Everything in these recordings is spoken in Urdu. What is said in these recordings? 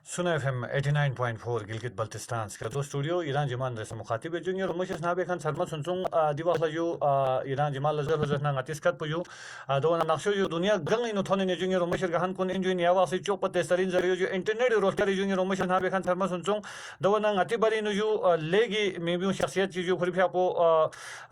سنا اف ام 89.4 گلگت بلتستان کا دو اسٹوڈیو ایران جمان رس مخاطب جونیور مشس نابے خان سرما سنسون دیواخ لجو ایران جمال لزر لزر نا غتیس کت پجو دو نقشو جو دنیا گنگ نو تھونے جونیور مشر گہن کن انجو نیاوا سی چوپت سرین زریو جو انٹرنیٹ روزگاری جونیور مشس نابے خان سرما سنسون دو نا غتی بری نو جو لیگی میبیو شخصیت جو خری پھاپو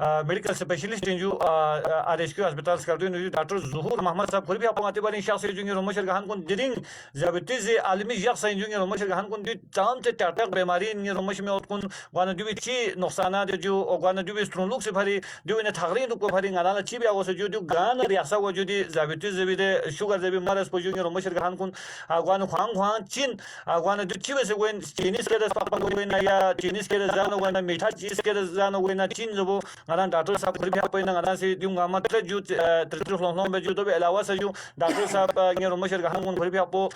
میڈیکل اسپیشلسٹ جو آر ایس کیو ہسپتال کر دو جو ڈاکٹر ظہور محمد صاحب خری پھاپو غتی بری شخصیت جونیور مشر گہن کن درنگ زابطیز عالمی یخ جونیور مشر گہن کن دی تام تے ٹاٹک بیماری نیر مش میں اوت کن وان دیوی چی نقصانات جو وان دیوی سترونلوک سے بھری دیوی نے تھغرین کو بھری غانا چی بیا وس جو گان ریاسا و جو دی زابطیز زبی دے شوگر زبی مرس پو جونیور مشر گہن کن وان خوان خوان چین وان دی چی وس وین چینیز کے پاپا وین یا چینیز کے زان وین میٹھا چیز کے زان وین چین زبو غان ڈاکٹر صاحب خری بیا پین غانا سے دیو گام تر جو تر لون بے جو تو علاوہ سے جو ڈاکٹر صاحب نیر مشر گہن کن خری بیا پو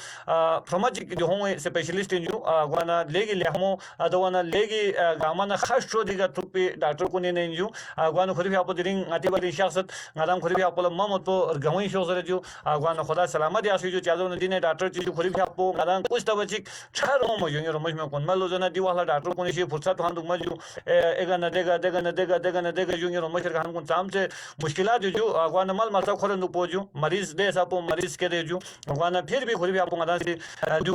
فرماج جو ہوں اسپیشلسٹ جو وانا لیگی لہمو دوانا لیگی گامانا خاص شو دیگا تھوپی ڈاکٹر کو نے جو وانا خری بیا پو درین اتی بلی شخصت غادام خری بیا پو مامت پو گوئی شو زر جو وانا خدا سلامت یاسی جو چادو ندی ڈاکٹر جو خری بیا پو غادام کچھ تبچک چھار ہو جو رمج میں کون ملو زنا دی والا ڈاکٹر کو نشی فرصت ہاں دما جو ایگا نہ دیگا جو رمج گہن کن تام سے مشکلات جو وانا مال متا خرن پو جو مریض دے سپو مریض کے دے جو وانا پھر بھی خری بیا پو غدا سے جو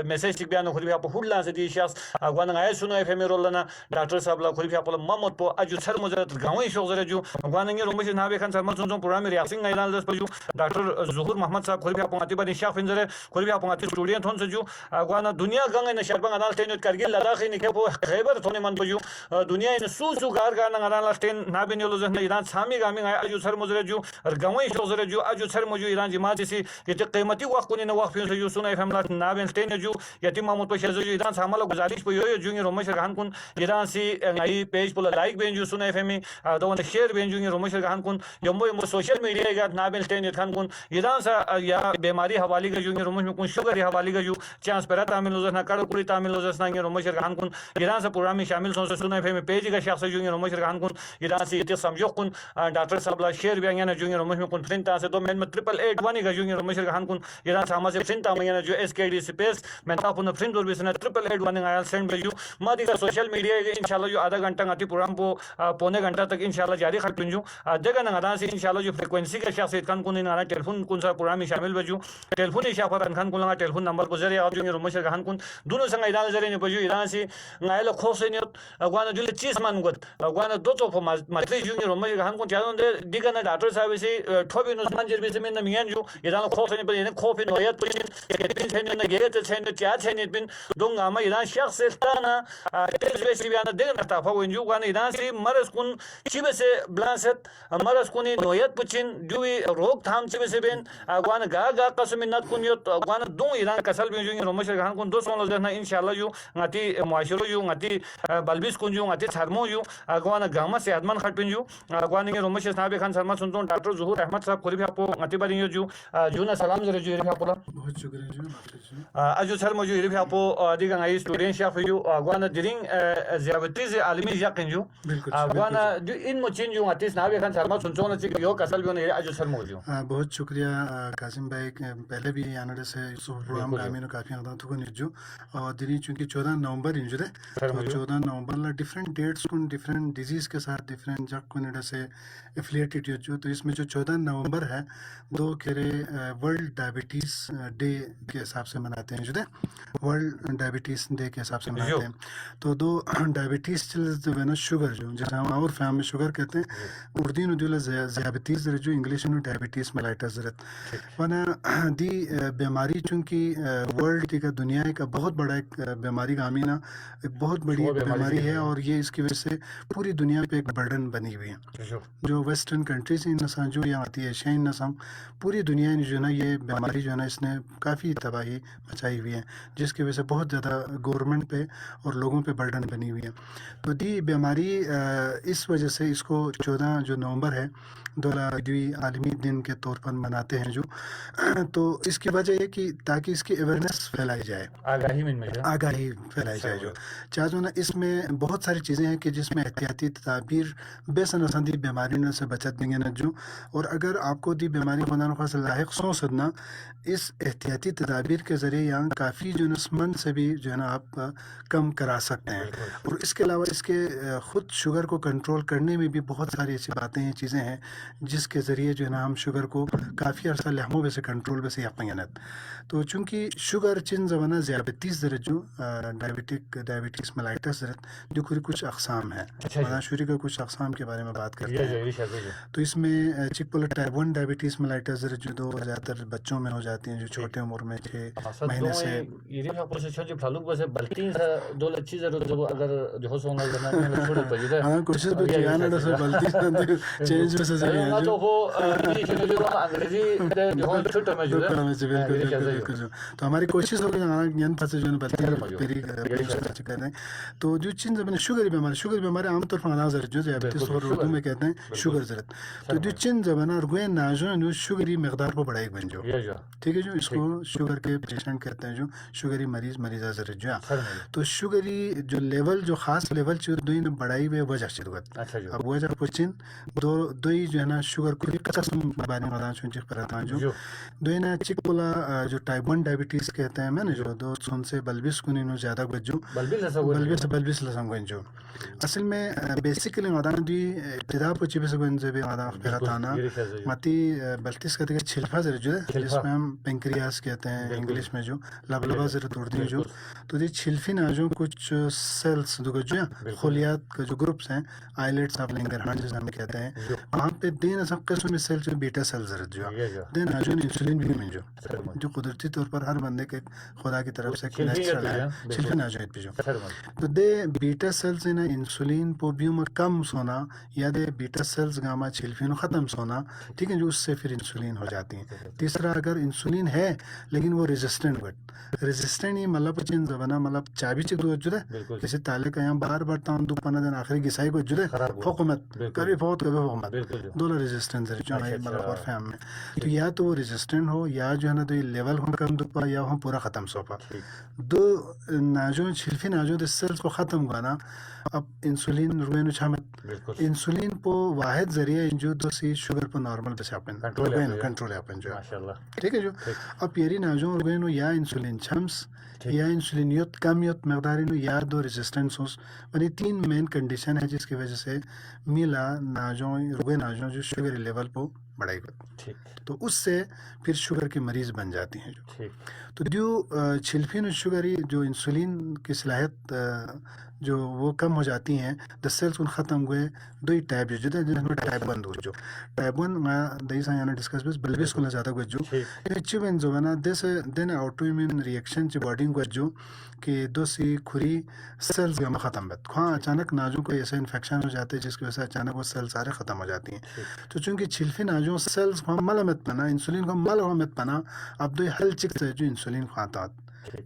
میسج بیان خری بیا پو ہڈلا سے دی شخص وانا غای سنو اف ام رولنا ڈاکٹر صاحب لا خری بیا پو محمد پو اجو سر مزرت گاوی شو زر جو وانا نگے رمج نہ بے خان سرمن سن پروگرام ریاسنگ اعلان دس پجو ڈاکٹر ظہور محمد صاحب خری بیا پو اتی بنی شاف انزر خری بیا پو اتی اسٹوڈنٹ ہون سے جو وانا دنیا گنگ نہ شربن انال تین کرگل لداخ نی کے پو خیبر تھونے من پجو دنیا ان سو گار گار نہ انال تین نہ بن یلو زن ایران سامی گامی اجو سر مزر جو گاوی شو زر جو اجو سر مجو ایران جماعت سی یہ قیمتی وقت کو نہ وقت سے جو سن اف ام لا نہ بن تین جو یتیم محمود پشر جو ایران سامل گزارش پو یو جو رمش گہن کن ایران سی ای پیج پو لائک بین جو سن اف ام دون شیئر بین جو رمش گہن کن یمو سوشل میڈیا گا نہ بن تین خان کن ایران سا یا بیماری حوالی کا جو رمش میں کن شوگر حوالی کا جو چانس پر تعمیل نظر نہ کڑ پوری تعمیل نظر نہ رمش گہن کن ایران سے پروگرام میں شامل سن اف ام پیج کا شخص جو رمش گہن کن ایران سی ات سمجھو کن ڈاکٹر صاحب لا شیئر بیان جو رمش میں کن فرنٹ سے تو میں 888 کا جو رمش گہن کن ایران ساما سے فرنٹ میں جو ایس کے ڈی سپیس میں اپنا فرنٹ اور بیسنا 888 آیا سینڈ بجو مادی کا سوشل میڈیا انشاءاللہ جو آدھا گھنٹہ گاتی پروگرام کو پونے گھنٹہ تک انشاءاللہ جاری خط پنجو دیکھا نہ سے انشاءاللہ جو فریکوینسی کا شخص کن کن نہ ٹیلیفون کن سا پروگرام میں شامل بجو ٹیلیفون شافر انخان کن لگا ٹیلیفون نمبر کو ذریعہ آپ جو رمش گہن کن دونوں سنگ ایران ذریعے بجو ایران سے نائل خوف نیت گوانا جو چیز من گت گوانا دو تو ماتری جو رمش گہن کن چادوں دے دیگا نہ ڈاکٹر صاحب سے ٹھوبی نو منجر بھی سے میں میان جو ایران خوف نہیں پر خوف نویت پر پن تھن نہ گیت تھن کیا تھن پن دونگ اما ایران شخص تانا تیز بیسی بیان دیگر نتافا ونجو گوانا ایران سے مرز کن چیب سے بلانست مرز کنی نویت پچن جوی روک تھام چیب سے بین گوانا گا قسم نت کن یوت گوانا دون ایران کسل بین جو رمش گہن کن دو سون لزرنا انشاءاللہ جو غاتی معاشرو جو غاتی بلبیس کن جو غاتی تھرمو جو گوانا گاما سے ادمن خط پن جو گوانا رمش نابے خان سرما سنتون ڈاکٹر ظہور احمد صاحب خری آپ کو غاتی بری جو جونا سلام زر جو آپ بہت شکریہ جی اجو سر مجو یری آپ دیگا غائی اسٹوڈنٹ شاف جو گوانا درین زیابطیز عالمی یقین جو گوانا جو ان مچین جو غاتیس نابے خان سرما سنتون چ یو کسل بیون اجو سر موجو بہت شکریہ قاسم بھائی پہلے بھی آنڈ سے پروگرام گامی نو کافی آتا تھو نجو اور دنی چونکہ 14 نومبر انجو دے 14 نومبر لا ڈفرینٹ ڈیٹس کن ڈفرینٹ ڈیزیز کے ساتھ ڈفرینٹ جگ کو نیڈا سے افلیٹڈ جو تو اس میں جو 14 نومبر ہے دو کہرے ورلڈ ڈائبٹیز ڈے کے حساب سے مناتے ہیں جو دے ورلڈ ڈائبٹیز ڈے کے حساب سے مناتے ہیں تو دو ڈائبٹیز جو ہے نا شوگر جو جیسے ہم اور فیم میں شوگر کہتے ہیں اردو نو جو ذیابطیز جو انگلش میں ڈائبٹیز ملائٹس ضرورت ورنہ دی بیماری چونکہ ورلڈ کا دنیا کا بہت بڑا ایک بیماری گامینا ایک بہت بڑی بیماری ہے اور یہ اس کی وجہ سے پوری دنیا پہ ایک برڈن بنی ہوئی ہے جو ویسٹرن کنٹریز نسان جو یہاں آتی ہے ایشین نسم پوری دنیا جو ہے نا یہ بیماری جو ہے نا اس نے کافی تباہی مچائی ہوئی ہے جس کی وجہ سے بہت زیادہ گورنمنٹ پہ اور لوگوں پہ برڈن بنی ہوئی ہے تو دی بیماری اس وجہ سے اس کو 14 جو نومبر ہے عالمی دن کے طور پر مناتے ہیں جو تو اس کی وجہ یہ کہ تاکہ اس کی اویئرنیس پھیلائی جائے آگاہی پھیلائی جائے جو چاہوں نا اس میں بہت ساری چیزیں ہیں کہ جس میں احتیاطی تدابیر بے سنسندی بیماری سے بچت دیں گے نہ جو اور اگر آپ کو دی بیماری خدا نخواستہ لاحق سو سدنا اس احتیاطی تدابیر کے ذریعے یا کافی جو ہے نا سمن سے بھی جو ہے نا آپ کم کرا سکتے ہیں. اور اس کے علاوہ اس کے خود شوگر کو کنٹرول کرنے میں بھی بہت ساری ایسی باتیں ہیں, چیزیں ہیں جس کے ذریعے جو ہے نا ہم شوگر کو کافی عرصہ لہموں میں سے کنٹرول میں سے یقینت. تو چونکہ شوگر چن زمانہ ذیابطیس درجہ ڈائبٹیس ملائٹس درجہ جو کچھ اقسام ہیں, شوری کے کچھ اقسام کے بارے میں بات کرتے ہیں. تو اس میں چکپل ٹائپ 1 ڈائبٹیس ملائٹس درجہ دو زیادہ تر بچوں میں ہو جاتی ہیں جو چھوٹے عمر میں 6 مہینے سے. ہاں کوشش بھی کیا نا تو غلطی چینج میں سے تو ہماری کوشش ہوگی تو جو چین زمانے شوگر بیماری عام طور پر ضرورت جو ذیابطیس اور اردو میں کہتے ہیں شوگر ضرورت. تو جو چین زمانہ رگوئے ناجو جو شوگری مقدار کو بڑھائی بن جو ٹھیک ہے جو اس کو شوگر کے پیشنٹ کہتے ہیں جو شوگری مریضہ ضرورت جو. تو شوگری جو لیول جو خاص لیول چیز دو نے بڑھائی ہوئے وجہ سے اب وجہ پچین دو ہی جو ہے نا شوگر کو قسم بارے میں چونچ پرتا جو دو نا چک پولا جو ٹائپ 1 ڈائبٹیز کہتے ہیں میں نے جو دو سن سے بلبس کو نہیں زیادہ گجو بلبس لسم گنجو. اصل میں بیسیکلی مدان دی ابتدا پچی سے گنجے بھی مدان پھرتانا متی بلتیس کہتے ہیں چھلفا ضرور جو ہے جس میں ہم پینکریاس کہتے ہیں انگلش میں جو لبلبا ضرور توڑتی جو. تو یہ چھلفی ناجوں کچھ سیلس دو جو ہیں خلیات کا جو گروپس ہیں آئلیٹس آف لینگرہانڈ جسے ہم کہتے ہیں وہاں پہ دین سب قسم میں سیل جو بیٹا سیل ضرور جو دین ناجوں انسولین بھی من جو قدرتی طور پر ہر بندے کے خدا کی طرف سے نیچرل ہے چھلفی ناجوں پہ جو. تو دے بیٹا سیلز نا انسولین پو بیوم کم سونا یا دے بیٹا سیلز گاما چھلفین ختم سونا ٹھیک ہے جو اس سے پھر انسولین ہو جاتی ہیں. تیسرا اگر انسولین ہے لیکن وہ ریزسٹنٹ یہ مطلب چین زبانہ مطلب چابی چک دو جو ہے جیسے تالے کا یہاں بار بار تاؤں دو پناہ دن آخری گسائی کو جو ہے فوقمت کبھی فوت کبھی فوقمت دولا ریزسٹنٹ ہے جو ہے مطلب اور فہم میں. تو یا تو وہ ریزسٹنٹ ہو یا جو ہے نا تو یہ لیول ہم کم دو پا یا ہم پورا ختم سو پا دو ناجوں چھلفی ناجوں دے سیلز کو ختم گانا. اب انسولین روینو چھامت انسولین پو واحد ذریعہ جو دو سی شوگر پو نارمل بس اپن کنٹرول اپن جو ٹھیک ہے جو. اب پیری ناجوں روینو یا انسولین چھمس یا انسولین یوت کم یوت مقدارینو یا دو ریزسٹنس ہوس یعنی 3 مین کنڈیشن ہے جس کی وجہ سے میلا ناجوں روئے ناجوں جو شوگر لیول پو بڑھائی گئی تو اس سے پھر شوگر کے مریض بن جاتی ہیں جو. تو جو چھلفین شوگری جو انسولین کی صلاحیت جو وہ کم ہو جاتی ہیں دا سیلز ان ختم ہوئے دو ہی ٹائپ جو جن میں ٹائپ 1 دو جو ٹائپ 1 میں دہی سا یعنی ڈسکس بس بلبس کو زیادہ گوچ جو اچھی بین جو ہے نا دین آٹو ایمین ریئیکشن چی باڈی گوچ جو کہ دو سی کھری سیلز گاما ختم بت خواہ اچانک ناجوں کو ایسا انفیکشن ہو جاتے ہیں جس کی وجہ سے اچانک وہ سیل سارے ختم ہو جاتی ہیں. تو چونکہ چھلفی ناجوں سیلز کو مل مت پنا انسولین کو مل مت پنا اب دو حل چکس ہے جو انسولین کھاتا.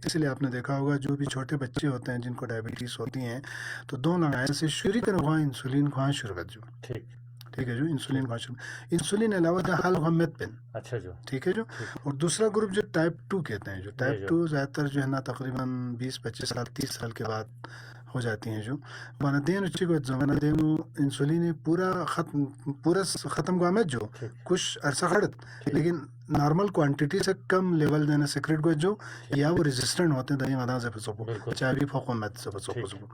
اس لیے آپ نے دیکھا ہوگا جو بھی چھوٹے بچے ہوتے ہیں جن کو ڈائبٹیز ہوتی ہیں تو دو لگائے سے شروع کر وہاں انسولین کھانا شروع کر جو ٹھیک ہے جو انسولین کھانا شروع انسولین علاوہ دا حل محمد پن ٹھیک ہے جو. اور دوسرا گروپ جو ٹائپ 2 کہتے ہیں جو ٹائپ 2 زیادہ تر جو ہے نا تقریباً 20-25 سال 30 سال کے بعد ہو جاتی ہیں جو وانا دین اچھی کو زمانہ دینو انسولین پورا ختم گوا میں جو کچھ عرصہ خڑت لیکن نارمل کوانٹیٹی سے کم لیول دینا سیکریٹ کو جو یا وہ ریزسٹنٹ ہوتے ہیں دہی مدان سے پسوپو چاہی فوقوں میں سے پسوپو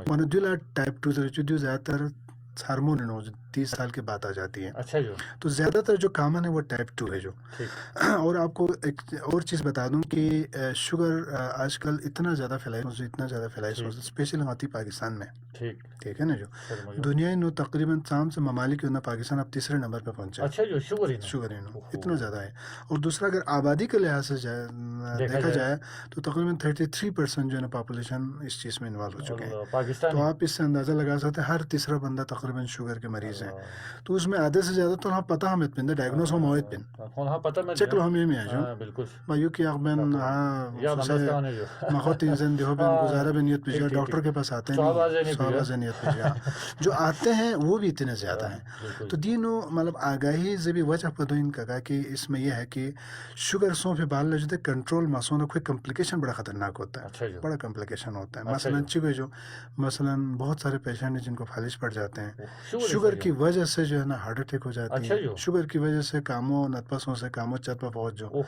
وانا دیلا ٹائپ 2 سے جو زیادہ تر ہارمون 30 سال کے بعد آ جاتی ہے. تو زیادہ تر جو کامن ہے وہ ٹائپ 2 ہے جو. اور آپ کو ایک اور چیز بتا دوں کہ شوگر آج کل اتنا زیادہ پھیلائی اسپیشل آتی پاکستان میں ٹھیک ہے نا جو دنیا نو تقریباً تمام سے ممالک نا پاکستان اب تیسرے نمبر پہ پہنچا ہے شوگر اتنا زیادہ ہے. اور دوسرا اگر آبادی کے لحاظ سے دیکھا جائے تو تقریباً 33% جو ہے نا پاپولیشن اس چیز میں انوالو ہو چکے ہیں. تو آپ اس سے اندازہ لگا سکتے ہیں ہر تیسرا بندہ تقریباً شوگر کے مریض ہیں. تو اس میں آدھے سے زیادہ تو ہم پتہ ہمیں پن ڈائگنوز ہم ہوئے پن چیک لو ہمیں میں آ جاؤ بھائیو کی اخبین مخوتی زن دیہو بین گزارہ بین نیت پیجا ڈاکٹر کے پاس آتے ہیں صحابہ زنیت پیجا جو آتے ہیں وہ بھی اتنے زیادہ ہیں. تو دینوں مطلب آگاہی سے بھی وجہ پدو ان کا کہ اس میں یہ ہے کہ شوگر سوں پہ بال لجتے کنٹرول ماسونا کوئی کمپلیکیشن بڑا خطرناک ہوتا ہے بڑا کمپلیکیشن ہوتا ہے. مثلاً چکے جو مثلاً بہت سارے پیشنٹ ہیں جن کو فالج پڑ جاتے ہیں شوگر کی کی وجہ سے جو ہے نا ہارٹ اٹیک ہو جاتی اچھا ہے, جو شوگر کی وجہ سے کاموں نتپسوں سے کاموں چت پہ پہنچ جو,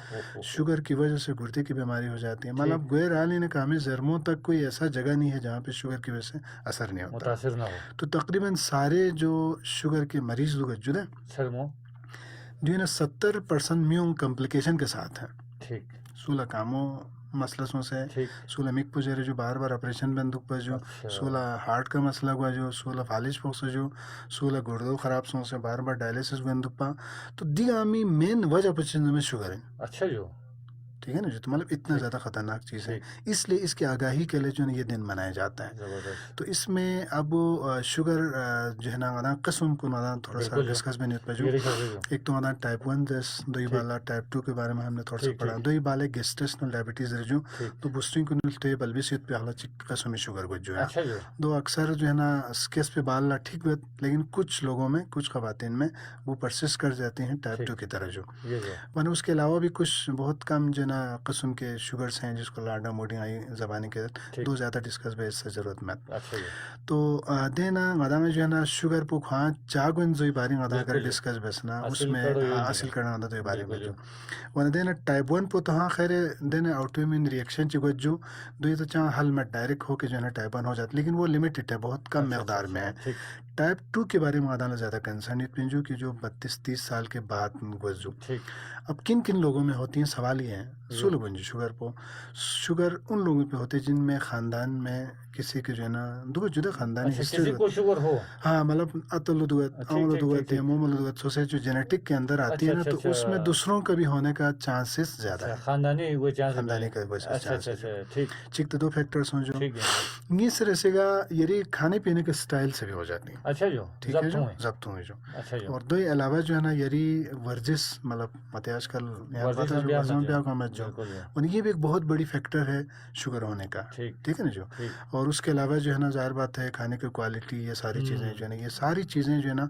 شوگر کی وجہ سے گردے کی بیماری ہو جاتی ہے. مطلب غیر عالی نے کامی زرموں تک کوئی ایسا جگہ نہیں ہے جہاں پہ شوگر کی وجہ سے اثر نہیں ہوتا, متاثر نہ ہو. تو تقریباً سارے جو شوگر کے مریض لوگ جدے سرمو جو ہے نا 70% میوں کمپلیکیشن کے ساتھ ہیں. ٹھیک سولہ کاموں مسئلوں سے, سولہ مک پجرے جو بار بار آپریشن بندوق پر جو, سولہ ہارٹ کا مسئلہ ہوا جو, سولہ فالج پوکس جو, سولہ گردوں خراب سوں سے بار بار ڈائلیسس بندوق پا. تو دی عامی مین وجہ پچھنے میں شوگر ہے. اچھا جو ٹھیک ہے نا, جو تو مطلب اتنا زیادہ خطرناک چیز ہے, اس لیے اس کی آگاہی کے لیے جو ہے یہ دن منایا جاتا ہے. تو اس میں اب شوگر جو ہے نا قسم کو تھوڑا سا ڈسکس بھی نہیں جو, ایک تو ٹائپ 1 دس, دوئی بالا ٹائپ 2 کے بارے میں ہم نے تھوڑا سا پڑھا. دوئی بالے گیسٹریشنل ڈائبٹیز جو تو بوسٹنگ کو نلتے بلبیسیت پہ اعلیٰ قسم شوگر کو جو ہے دو اکثر جو ہے نا اسکیس پہ بالا ٹھیک ہوئے, لیکن کچھ لوگوں میں کچھ خواتین میں وہ پرسسٹ کر جاتے ہیں ٹائپ 2 کی طرح جو. ورنہ اس کے علاوہ بھی کچھ بہت کم جو قسم کے شوگرس ہیں جس کو لاڈا موڈی آئی زبانی کے دو زیادہ ڈسکس بھی اس سے ضرورت میں. تو دینا غدا میں جو ہے نا شوگر پو کھاں چاگن زوئی باری غدا کر ڈسکس بسنا اس میں حاصل کرنا غدا دوئی باری میں جو. ورنہ دینا ٹائپ 1 پو تو ہاں خیر دینا آٹو ایمیون ریئیکشن چی گوچ جو دوئی تو چاہاں حل میں ڈائریکٹ ہو کے جو ہے نا ٹائپ 1 ہو جاتا, لیکن وہ لیمیٹڈ ہے, بہت کم مقدار میں ہے. ٹائپ 2 کے بارے میں غدا زیادہ کنسرن پنجو کہ جو 32-30 سال کے بعد گوچ جو. اب کن کن لوگوں میں ہوتی ہیں سوال یہ ہے سولو گنجی شوگر پو. شوگر ان لوگوں پہ ہوتے جن میں خاندان میں کسی کے جو ہے نا دو جدا خاندانی ہسٹری ہو, ہاں مطلب اتلو دوت املو دوت ہے موملو دوت سوسے جو جینیٹک کے اندر آتی ہے نا, تو اس میں دوسروں کا بھی ہونے کا چانسز زیادہ ہے, خاندانی وہ خاندانی کا چانسز. ٹھیک تو دو فیکٹرز ہوں جو یہ سے رسے گا یہ کھانے پینے کے سٹائل سے بھی ہو جاتی ہیں. اچھا جو ٹھیک ہے جو ضبط ہوئی جو. اور دو علاوہ جو ہے نا یری ورزش مطلب مت آج کل جو اور یہ بھی ایک بہت بڑی فیکٹر ہے شوگر ہونے کا. ٹھیک ہے نا جو. اور اس کے علاوہ جو ہے نا ظاہر بات ہے کھانے کی کوالٹی, یہ ساری چیزیں جو ہے نا, یہ ساری چیزیں جو ہے نا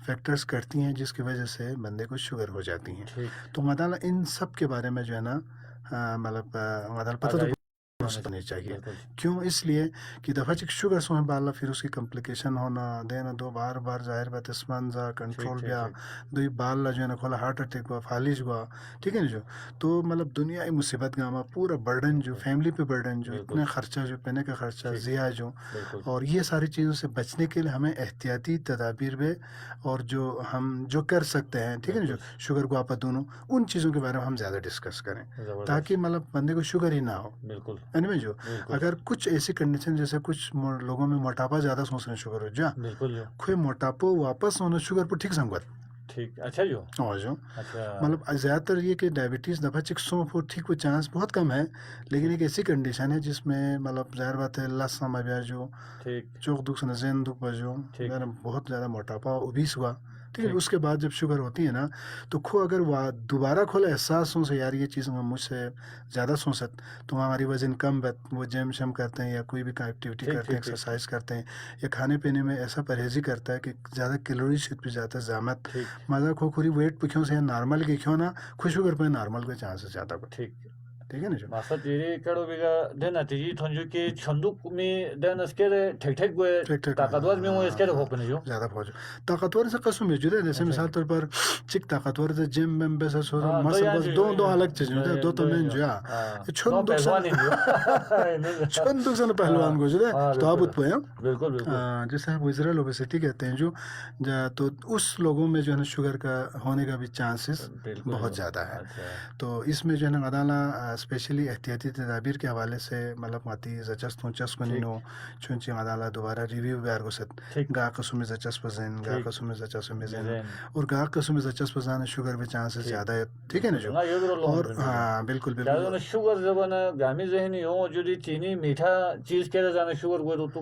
فیکٹرز کرتی ہیں جس کی وجہ سے بندے کو شوگر ہو جاتی ہیں. تو مطالعہ ان سب کے بارے میں جو ہے نا مطلب مطالعہ پتہ تو نہیں چاہیے. کیوں؟ اس لیے کہ دفعہ چک شوگر سو بالا پھر اس کی کمپلیکیشن ہونا دینا دو بار بار ظاہر بات اسمانزا کنٹرول بیا دو بال جو ہے نا کھولا ہارٹ اٹیک ہوا فالج ہوا. ٹھیک ہے نا جو. تو مطلب دنیا مصیبت گاما پورا برڈن جو فیملی پہ برڈن جو اتنے خرچہ جو پینے کا خرچہ ضیاع جو, اور یہ ساری چیزوں سے بچنے کے لیے ہمیں احتیاطی تدابیر میں اور جو ہم جو کر سکتے ہیں ٹھیک ہے نا جو شوگر کو آپا دونوں ان چیزوں کے بارے میں ہم زیادہ ڈسکس کریں تاکہ مطلب بندے کو شوگر ہی نہ ہو. بالکل میں جو اگر کچھ ایسی کنڈیشن جیسے کچھ لوگوں میں موٹاپا زیادہ سوچنے شوگر ہو جا بالکل کوئی موٹاپا واپس ہونا شوگر پر ٹھیک سنگوت. ٹھیک اچھا جو جو مطلب زیادہ تر یہ کہ ڈائبٹیز دفعہ چکسوں کو ٹھیک وہ چانس بہت کم ہے, لیکن ایک ایسی کنڈیشن ہے جس میں مطلب ظاہر بات ہے لس سما بیا جو چوک دکھ سے زین دکھ پر جو بہت زیادہ موٹاپا اوبیس ہوا. ٹھیک ہے. اس کے بعد جب شوگر ہوتی ہے نا تو کھو اگر وہ دوبارہ کھولا احساس ہوں سے یار یہ چیز مجھ سے زیادہ سوچت تو ہماری وزن کم بت وہ جم شم کرتے ہیں یا کوئی بھی ایکٹیویٹی کرتے ہیں ایکسرسائز کرتے ہیں یا کھانے پینے میں ایسا پرہیزی کرتا ہے کہ زیادہ کیلوریز پہ زیادہ زحمت مزہ کھو کھوری ویٹ پہ کیوں سے نارمل کے کیوں نہ خوش شوگر پہ نارمل کے چانسز زیادہ کو. ٹھیک ہے نا جو مقصد یہ کڑو بیگا دینا تیجی تھنجو کہ چھندوق میں دینا اس کے ٹھیک ٹھیک گوئے طاقتور میں وہ اس کے ہو پنے جو زیادہ پہنچو طاقتور سے قسم میں جو ہے جیسے مثال طور پر چک طاقتور سے جم میں بیسا سورا مسل بس دو الگ چیز جو ہے دو تو میں جو ہے چھندوق سے پہلوان کو جو ہے تو آپ اتپوئے ہیں بالکل جیسے آپ اسرائیل اوبیسٹی کہتے ہیں جو تو اس لوگوں میں جو ہے نا شوگر کا ہونے کا بھی چانسز بہت زیادہ ہے. تو اس میں جو ہے نا عدالہ اسپیشلی احتیاطی تدابیر کے حوالے سے مطلب ماتی زچست ہونچس کنینو چونچی عدالہ دوبارہ ریویو بیار کو ست گا قسم زچست پزین گا قسم زچست میزین اور گا قسم زچست پزان شوگر بھی چانسز زیادہ ہے. ٹھیک ہے نا جو. اور ہاں بالکل بالکل شوگر زبان گامی ذہنی ہو جو چینی میٹھا چیز کے جانا شوگر کو تو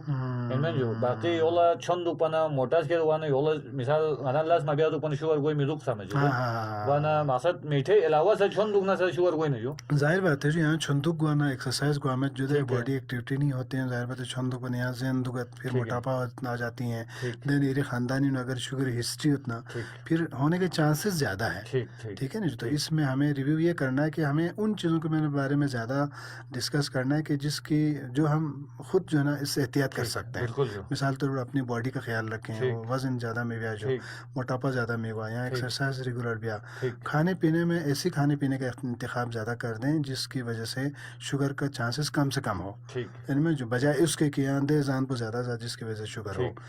میں جو باقی یولا چھندو پنا موٹاس کے وانا یولا مثال انا لاس ما بیا تو پن شوگر کوئی میدوک سمجھ وانا مقصد میٹھے علاوہ سے چھندو نہ سے شوگر کوئی نہیں جو ظاہر بات ہے جو یہاں چھندک گوانا ایکسرسائز گوا میں جو ہے ٹھیک ہے باڈی ایکٹیویٹی نہیں ہوتے ہیں ظاہر بات ہے چھندک گوانا یہاں ذہن دگت پھر ٹھیک ہے موٹاپا آ جاتی ہیں ٹھیک دین یہ خاندانی میں اگر شوگر ہسٹری اتنا ٹھیک پھر ہونے کے چانسز زیادہ ہیں ٹھیک ٹھیک ٹھیک ہے نا تو ٹھیک اس میں ہمیں ریویو یہ کرنا ہے کہ ہمیں ان چیزوں کے بارے میں زیادہ ڈسکس کرنا ہے کہ جس کی جو ہم خود جو ہے نا اس سے احتیاط کر ٹھیک سکتے ہیں بالکل جو مثال طور پر اپنی باڈی کا خیال رکھیں ٹھیک وہ وزن زیادہ میں بھی آ جو ٹھیک موٹاپا زیادہ میں ہوا یا ٹھیک ایکسرسائز ریگولر بھی آ ٹھیک کھانے پینے میں ایسی کھانے پینے کا انتخاب زیادہ کر دیں جس کی وجہ سے شوگر کا چانسز کم سے کم ہو ٹھیک ان میں جو بجائے اس کے کہ دے زان کو زیادہ جس کی وجہ سے شوگر ہو ٹھیک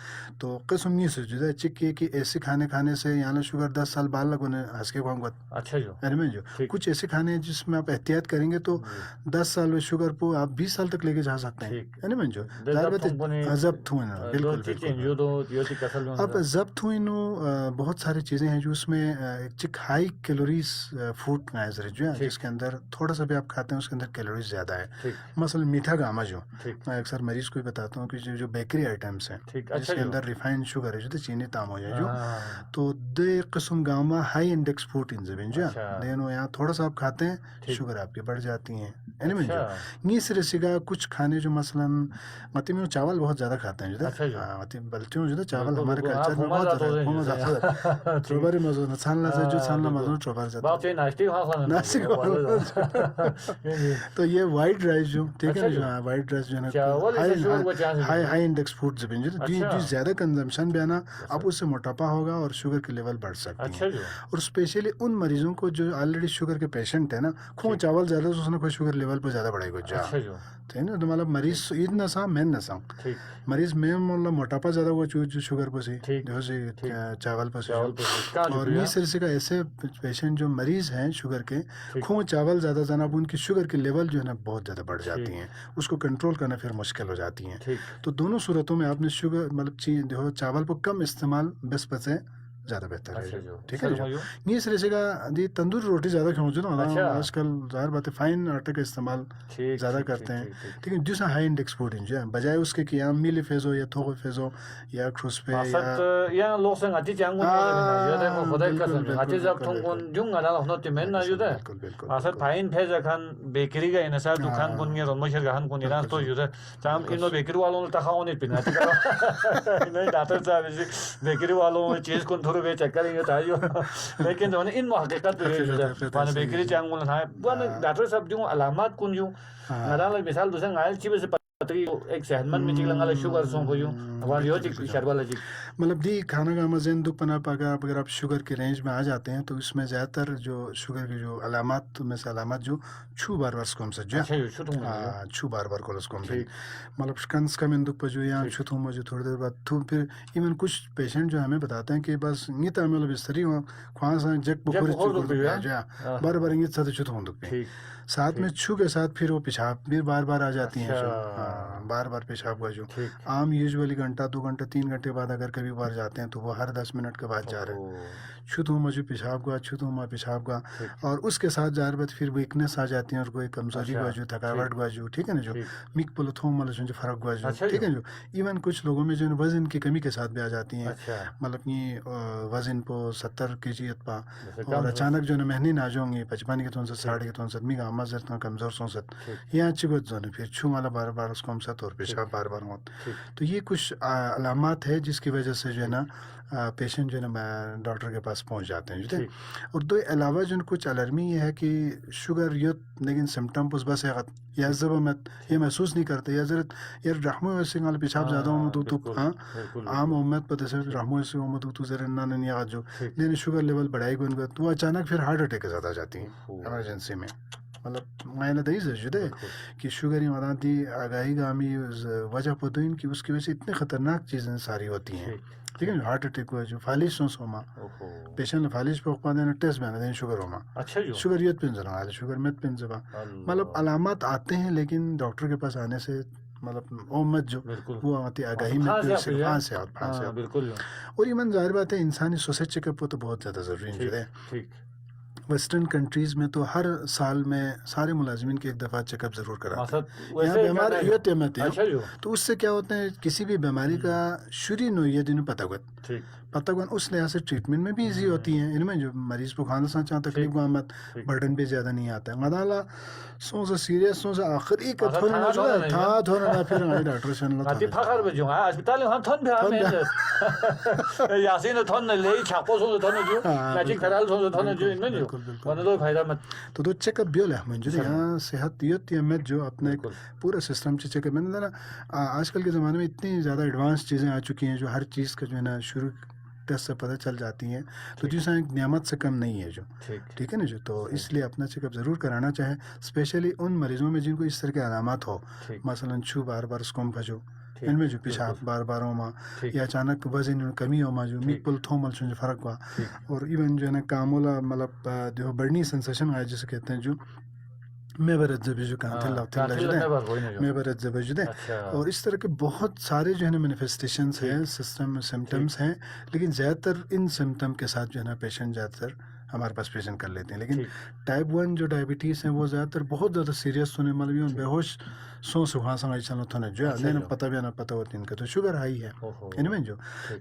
تو قسم یہ سے جدا چک یہ کہ ایسے کھانے کھانے سے یعنی شوگر 10 سال بعد لگو نے ہنس کے کھاؤں گا اچھا جو میں جو ٹھیک کچھ ایسے کھانے ہیں جس میں آپ احتیاط کریں گے تو جی 10 سال میں شوگر کو آپ 20 سال تک لے کے جا سکتے ہیں ٹھیک ہے نا جو دے ظاہر جب بات تم کو ہے ضبط ہوئے نا دو بالکل چیزیں بالکل جو دو یوتی کسل میں اب ضبط ہوئی نو بہت ساری چیزیں ہیں جو اس میں چک ہائی کیلوریز فوڈ جو ہے ٹھیک جس کے اندر تھوڑا سا بھی آپ کھاتے ہیں اس کے اندر کیلوریز زیادہ ہے ٹھیک مثلا میٹھا گاما جو ٹھیک میں اکثر مریض کو ہی بتاتا ہوں کہ جو بیکری آئٹمس ہیں ٹھیک جس اچھا کے جو اندر ریفائنڈ شوگر ہے جو تو چینی تام ہو جائے جو ہاں تو دے قسم Gama high index protein Zubeen جو اچھا دین وہ یہاں تھوڑا سا آپ کھاتے ہیں ٹھیک شوگر آپ کی بڑھ جاتی ہیں اینی جو اچھا یہ سرے سگا کچھ کھانے جو مثلا متی میں چاول بہت زیادہ کھاتے ہیں جو اچھا جو ہاں متی بلتے ہوں جو چاول بالکل ہمارے بالکل ہاں کلچر میں پھوما بہت جاتا زیادہ ہو ہے ٹھیک چوباری مزو نہ چھاننا سے جو چھاننا بالکل مزو چوبار جاتا باپ چاہیے ناشتے ہاں خوانا ناسک تو یہ وائٹ رائس جو ٹھیک ہے نا جو وائٹ رائس جو ہے نا چاول سے شوگر کو chance high index food Zubeen جو اچھا زیادہ کنزمپشن بھی آنا اب اس سے موٹاپا ہوگا اور شوگر کے لیول بڑھ سکتی اچھا ہیں جو اور اسپیشلی ان مریضوں کو جو آلریڈی شوگر کے پیشنٹ ہیں نا خون چاول زیادہ تو اس نے کوئی شوگر لیول پہ زیادہ بڑھے گا جا اچھا جو ٹھیک ہے نا تو مطلب مریض عید نہ سا مین نہ سا ٹھیک مریض میں مطلب موٹاپا زیادہ ہوا جو شوگر پہ سی ٹھیک جو سی ٹھیک چاول پہ سی چاول پہ کہاں اور جو یہ سلسلے کا ایسے پیشنٹ جو مریض ہیں شوگر کے ٹھیک خون چاول زیادہ جناب ان کی شوگر کے لیول جو ہے نا بہت زیادہ بڑھ جاتی ٹھیک ہیں اس کو کنٹرول کرنا پھر مشکل ہو جاتی ہیں ٹھیک تو دونوں صورتوں میں آپ نے شوگر مطلب جو چاول کو کم استعمال بس سے زیادہ بہتر ہے اچھا جو ٹھیک ہے سر جو مجھے یہ سلسلے کا دی تندور روٹی زیادہ کھاؤں جو نا اچھا آج کل ظاہر بات ہے فائن آٹے کا استعمال ٹھیک زیادہ ٹھیک کرتے ہیں ٹھیک ٹھیک ٹھیک ہے جس ہائی انڈیکس پروٹین جو ہے بجائے اس کے کہ یا میلی فیز ہو یا تھوکو فیز ہو یا کھرسپے مقصد یا یا لوگ سنگ اتی جانگون ہاں، جو دے کو خدای بالکل، قسم بالکل، اتی جب بالکل، تم بالکل۔ کون جون گلا ہنو تیمن نہ جو دے بالکل بالکل مقصد فائن فیز کھان بیکری کا انسار دکان کون یہ رون مشر گہن کون ایران تو جو دے تام انو بیکری والوں نے تخاون نہیں پینا ٹھیک ہے نہیں ڈاکٹر صاحب بیکری والوں چیز کون تھوڑے بے چیک کریں گے تایو لیکن جو ان حقیقت پہ جو دے پانے بیکری چانگون ہے پانے ڈاکٹر صاحب جو علامات کون جو نادان لگ مثال دوسرے غائل چیز سے پتری ایک صحت مند میں چکلنگا لے شوگر سون کو جو وان یہ چک شربا لے چک مطلب دی کھانا کا مزین دکھ پنا پاگا اگر آپ شوگر کے رینج میں آ جاتے ہیں تو اس میں زیادہ تر جو شوگر کی جو علامات میں سے علامات جو چھو بار بار سکوم سے جو اچھا جو چھوٹوں میں چھو بار بار کو سکوم سے ٹھیک مطلب کنس کا میں دکھ پہ جو یا چھتوں میں جو تھوڑی دیر بعد تو پھر ایون کچھ پیشنٹ جو ہمیں بتاتے ہیں کہ بس یہ تو مطلب اس طرح خواہ سا جگ بخوری جو بار بار یہ ساتھ چھتوں دکھ پہ ساتھ میں چھو کے ساتھ پھر وہ پیشاب بھی بار بار آ جاتی ہیں جو بار بار پیشاب کا جو عام یوزولی گھنٹہ 2 گھنٹے 3 گھنٹے بعد اگر کبھی بار جاتے ہیں تو وہ ہر 10 منٹ کے بعد جا رہے ہیں چھتوں میں جو پیشاب کا چھتوں میں پیشاب کا اور اس کے ساتھ ظاہر بات پھر ویکنیس آ جاتی ہیں اور کوئی کمزوری کا جو تھکاوٹ کا جو ٹھیک ہے نا جو مک پلتھوں مل جو فرق ہوا جو ٹھیک ہے جو ایون کچھ لوگوں میں جو وزن کی کمی کے ساتھ بھی آ جاتی ہیں مطلب یہ وزن پہ 70 kg پا اور اچانک جو ہے مہنگی نہ جاؤں گی 55 کے 60 کے 70 کا مزر کمزور سوسط یہ اچھی بات جو ہے پھر چھو والا بار بار اس کو ہم ساتھ اور پیشاب بار بار ہوتا تو یہ کچھ علامات ہے جس کی وجہ سے جو ہے نا پیشنٹ جو ہے نا ڈاکٹر کے پاس پہنچ جاتے ہیں جو اور دو علاوہ جو کچھ الرمی یہ ہے کہ شوگر یوت لیکن سمٹم پس بس ہے یا زب میں یہ محسوس نہیں کرتے یا ضرورت یا رحمو ویسے والا پیشاب زیادہ ہوں تو ہاں عام امت پر جیسے رحمو ویسے ہوں تو ذرا نہ نہیں آ جو لیکن شوگر لیول بڑھائی گئی تو وہ اچانک پھر ہارٹ اٹیک کے ساتھ آ جاتی ہیں ایمرجنسی میں مطلب معنی دہی سے جو ہے کہ شوگر ہی مدانتی آگاہی گامی وجہ پتوین کی اس کی وجہ سے اتنے خطرناک چیزیں ساری ہوتی ہیں ٹھیک ہے جو ہارٹ اٹیک ہوا جو فالش سوس ہوما پیشنٹ فالش پہ اقبال دینا ٹیسٹ بنا دیں شوگر ہوما شوگر یت پن زنا شوگر مت پن زبا مطلب علامات آتے ہیں لیکن ڈاکٹر کے پاس آنے سے مطلب امت جو وہ آتی آگاہی میں پھانس سے اور ایمن ظاہر بات ہے انسانی سوسائٹی چیک اپ تو بہت زیادہ ضروری ہے ویسٹرن کنٹریز میں تو ہر سال میں سارے ملازمین کے ایک دفعہ چیک اپ ضرور کراتے ہیں. یہاں بیمار یہ تو اس سے کیا ہوتا ہے کسی بھی بیماری کا شروع نوعیت انہیں پتہ گن اس لحاظ سے ٹریٹمنٹ میں بھی ایزی ہوتی ہیں ان میں جو مریض کو کھانا سا چاہتا تکلیف کو آمد برڈن بھی زیادہ نہیں آتا ہے. مدالا سو سے سیریس سو سے آخری کا تھوڑا نہ جو ہے تھا تھوڑا نہ پھر ہمارے ڈاکٹر سے اللہ تعالی فخر بجو اسپتال ہم تھن بھی ہم یاسین تھن لے چھاپو سو تھن جو میجک خیال سو تھن جو ان میں جو ون دو فائدہ مت تو چیک اپ بھی ہے من جو یہاں صحت یہ میں جو اپنے پورا سسٹم سے چیک اپ میں نے آج کل کے زمانے میں اتنی زیادہ ایڈوانس چیزیں آ چکی ہیں جو ہر چیز کا جو ہے نا شروع ٹیسٹ سے پتہ چل جاتی ہیں تو جیسا ایک نعمت سے کم نہیں ہے جو ٹھیک ہے نا جو تو اس لیے اپنا چیک اپ ضرور کرانا چاہے اسپیشلی ان مریضوں میں جن کو اس طرح کے علامات ہو مثلا چھو بار بار اسکوم پھجو ان میں جو پیشاب بار بار ہو ماں یا اچانک وزن میں کمی ہو ماں جو میک پل تھو مل جو فرق ہوا اور ایون جو ہے نا کامولا مطلب جو برنی سینسیشن آئے جسے کہتے ہیں جو میں برت زبیجو میں برت زبیجو اور اس طرح کے بہت سارے جو ہے نا مینیفیسٹیشنس ہیں سسٹم سمٹمس ہیں لیکن زیادہ تر ان سمٹم کے ساتھ جو ہے نا پیشنٹ زیادہ تر ہمارے پاس پیشنٹ کر لیتے ہیں. لیکن ٹائپ 1 جو ڈائبٹیز ہیں وہ زیادہ تر بہت زیادہ سیریس ہونے والی بے ہوش سو سکھا سمجھ چلو تو نا جو ہے پتہ بھی نہ پتہ ہوتی ان کا تو شوگر ہائی ہے ان میں جو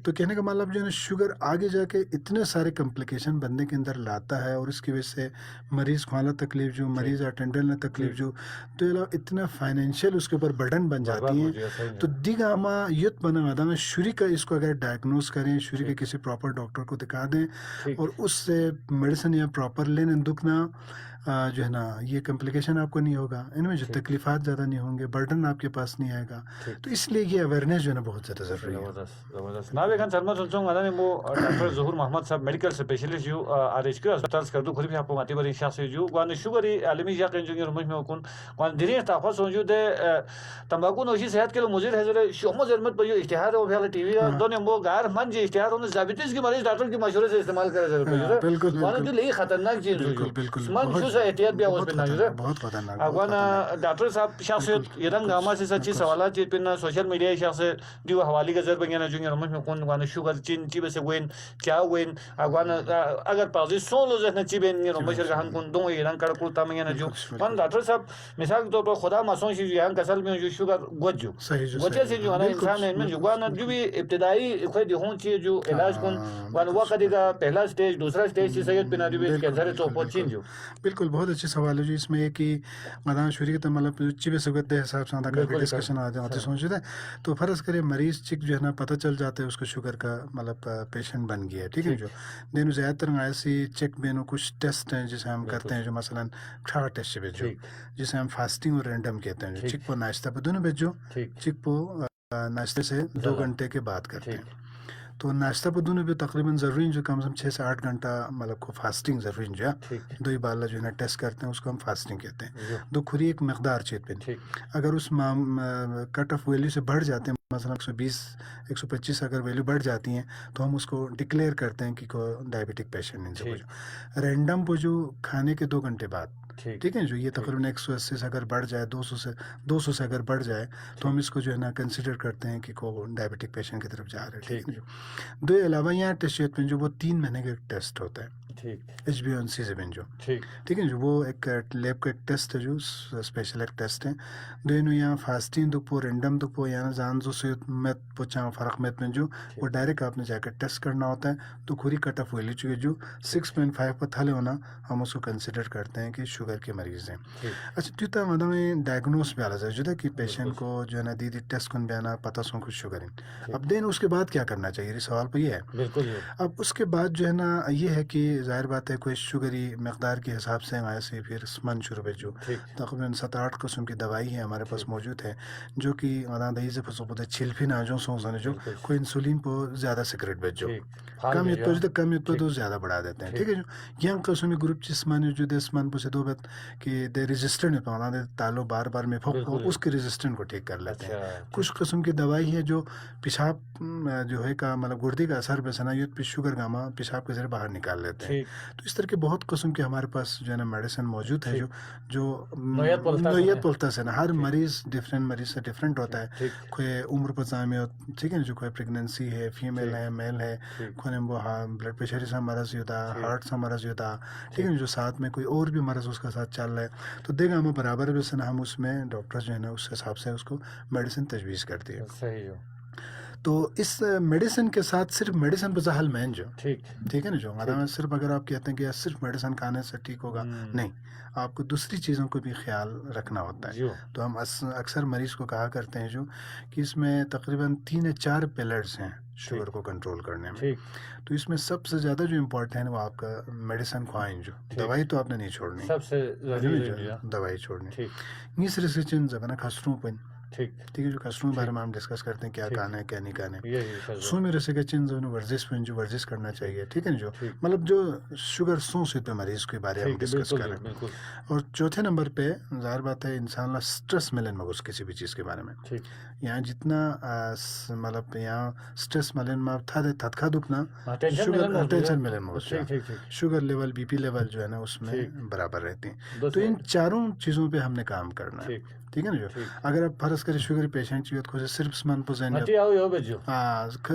تو کہنے کا مطلب جو ہے نا شوگر آگے جا کے اتنے سارے کمپلیکیشن بندے کے اندر لاتا ہے اور اس کی وجہ سے مریض کو حالت تکلیف جو مریض اٹینڈنٹ نے تکلیف جو تو اتنا فائنینشیل اس کے اوپر برڈن بن جاتی ہیں. تو دیگا ہما یت بنا مدا میں شروع کا اس کو اگر ڈائگنوز کریں شروع کے کسی پراپر ڈاکٹر کو دکھا دیں اور اس سے میڈیسن یا پراپر لیں دکھنا جو ہے نا یہ کمپلیکیشن آپ کو نہیں ہوگا ان میں جو تکلیفات زیادہ نہیں ہوں گے برڈن آپ کے پاس نہیں آئے گا. تو اس لیے یہ اویئرنیس جو ہے نا بہت زیادہ ضروری ہے. زبردست ناوے خان سرما سنسوں مدانی مو ڈاکٹر ظہور محمد صاحب میڈیکل اسپیشلسٹ جو آر ایچ کیو ہسپتال کردو خود بھی آپ کو ماتی بری شخص جو وان شوگری عالمی یا کہ جو رمش میں کون وان دینی تاخوا سنجو دے تمباکو نوشی صحت کے لیے مضر ہے جو شومو زرمت پر جو اشتہار ہو گیا ٹی وی دونوں وہ غیر من جی اشتہار ہونے ذیابیطس کی مریض ڈاکٹر کی مشورے سے استعمال کرے ضرور بالکل وان جو لئی خطرناک چیز جو من جو سے احتیاط بھی اس پہ نہ جو بہت خطرناک اگوان ڈاکٹر صاحب شخصیت یدن گاما سے سچی سوالات چیز پہ سوشل میڈیا شخص دیو حوالی کا ذر بنگانا جو رمش میں کون وان شوگر چین چی بس وین کیا وین اگوان اگر پازی سولو زہن چی بین رمش گہن کون دو یدن کڑ کو تامنگانا جو وان ڈاکٹر صاحب مثال کے طور پر خدا مسون شی یہاں کسل میں جو شوگر گوجو گوجے سے جو ہے انسان ہے جو وان جو بھی ابتدائی کوئی دیہون چیز جو علاج کون وان وہ کدی کا پہلا سٹیج دوسرا سٹیج سے سید بنا جو کینسر تو پہنچین جو بالکل بہت اچھے سوال ہے جو اس میں ہے کہ مدان شوری کے مطلب چیبے سگت دے حساب سے کر ڈسکشن آتے ہیں سوچتے ہیں تو فرض کرے مریض چک جو ہے نا پتہ چل جاتا ہے اس کو شوگر کا مطلب پیشنٹ بن گیا ہے ٹھیک ہے جو دینو زیادہ تر ایسی چیک بینو کچھ ٹیسٹ ہیں جسے ہم کرتے ہیں جو مثلا کھاڑا ٹیسٹ جو جسے ہم فاسٹنگ اور رینڈم کہتے ہیں جو چک پو ناشتہ پہ دونوں بھیجو چک پو ناشتے سے 2 گھنٹے کے بعد کرتے ہیں تو ناشتہ پہ دونوں بھی تقریباً ضروری جو کم سے کم 6 سے 8 گھنٹہ مطلب کو فاسٹنگ ضروری جو ہے دو ہی بالا جو ہے نا ٹیسٹ کرتے ہیں اس کو ہم فاسٹنگ کہتے ہیں دو کھری ایک مقدار چیت پہ اگر اس کٹ آف ویلیو سے بڑھ جاتے ہیں مثلا 120 125 اگر ویلیو بڑھ جاتی ہیں تو ہم اس کو ڈکلیئر کرتے ہیں کہ کوئی ڈائبٹک پیشنٹ ہے. رینڈم پہ جو کھانے کے 2 گھنٹے بعد ٹھیک ہے جو یہ تقریباً 180 سے اگر بڑھ جائے 200 سے اگر بڑھ جائے تو ہم اس کو جو ہے نا کنسیڈر کرتے ہیں کہ کو ڈائبٹک پیشنٹ کی طرف جا رہے ہیں. ٹھیک ہے دو علاوہ یہاں ٹیسٹ میں جو وہ 3 مہینے کا ٹیسٹ ہوتا ہے ایچ بی این سی سے بن جو ٹھیک ہے جو وہ ایک لیب کا ایک ٹیسٹ ہے جو اسپیشل ایک ٹیسٹ ہے دونوں یہاں فاسٹنگ دکھ پو رینڈم دکھ پو یہاں جان جو سیت میت پوچھا فرق میت میں جو وہ ڈائریکٹ آپ نے جا کر ٹیسٹ کرنا ہوتا ہے تو کھوری کٹ آف ویلی چکے جو 6.5 پر تھلے ہونا ہم اس کو کنسیڈر کرتے ہیں کہ شوگر کے مریض ہیں. اچھا تیتا مدام میں ڈائگنوز بھی آلہ جو ہے کہ پیشنٹ کو جو ہے نا دیدی ٹیسٹ کن بیانا پتہ سوں کچھ شوگر ہیں. اب دین اس کے بعد کیا کرنا چاہیے یہ سوال پہ یہ ہے. اب اس کے بعد جو ہے نا یہ ہے کہ ظاہر بات ہے کوئی شوگری مقدار کے حساب سے ہمارے سے پھر من شروع پہ جو تقریباً 7-8 قسم کی دوائی ہے ہمارے پاس موجود ہے جو کہ مدان دہی سے پھنسو پتہ چھلفی ناجوں سوزانے جو کوئی انسولین کو زیادہ سیکریٹ بیچ جو کم یہ تو کم یہ تو زیادہ بڑھا دیتے ہیں. ٹھیک ہے جو یہ قسمی گروپ جسمان جو دسمان پہ سے دو بت کہ دے ریزسٹنٹ ہے تو دے تالو بار بار میں پھوک اس کے ریزسٹنٹ کو ٹھیک کر لیتے ہیں. کچھ قسم کی دوائی ہے جو پیشاب جو ہے کا مطلب گردے کا اثر پہ سنا یہ شوگر گاما پیشاب کے ذریعے باہر نکال لیتے ہیں. تو اس طرح کے بہت قسم کے ہمارے پاس جو ہے نا میڈیسن موجود ہے جو نوعیت پلتا سے نا ہر مریض مریض سے ڈفرینٹ ہوتا ہے. کوئی عمر پہ میں ٹھیک ہے جو کوئی پریگنینسی ہے فیمیل ہے میل ہے کنیم وہ بلڈ پریشر سے مرض ہوتا ہارٹ سے مرض ہوتا ٹھیک ہے جو ساتھ میں کوئی اور بھی مرض اس کے ساتھ چل رہا ہے تو دیکھا ہم برابر بھی سے ہم اس میں ڈاکٹر جو ہے نا اس حساب سے اس کو میڈیسن تجویز کرتی ہے. صحیح. تو اس میڈیسن کے ساتھ صرف میڈیسن پہ حل مین جو ٹھیک ہے نا جو صرف اگر آپ کہتے ہیں کہ صرف میڈیسن کھانے سے ٹھیک ہوگا نہیں, آپ کو دوسری چیزوں کو بھی خیال رکھنا ہوتا ہے. تو ہم اکثر مریض کو کہا کرتے ہیں جو کہ اس میں تقریباً 3 یا 4 پلرز ہیں شوگر کو کنٹرول کرنے میں. تو اس میں سب سے زیادہ جو امپورٹنٹ ہے وہ آپ کا میڈیسن کھوائیں جو دوائی تو آپ نے نہیں چھوڑنی, سب سے دوائی چھوڑنی. نیسر سے چن زبانہ خسروں پن ٹھیک ہے جو خسروں بارے میں ہم ڈسکس کرتے ہیں کیا کھانا ہے کیا نہیں کھانا ہے. سو میرے سے کہ چن زبان ورزش پن جو ورزش کرنا چاہیے ٹھیک ہے جو مطلب جو شوگر سو سے پہ مریض کے بارے میں ہم ڈسکس کریں. اور چوتھے نمبر پہ ظاہر بات ہے انسان لا سٹریس ملن مگوس کسی بھی چیز کے بارے میں یہاں جتنا مطلب یہاں سٹریس ملن میں تھا تھا دکھنا شوگر ٹینشن ملن مگوس sugar level B P level جو ہے نا اس میں برابر رہتے ہیں. تو ان چاروں چیزوں پہ ہم نے کام کرنا ہے ٹھیک ہے نا جو اگر آپ فرض کریں شوگر پیشنٹ چاہیے تو صرف سمان پوزین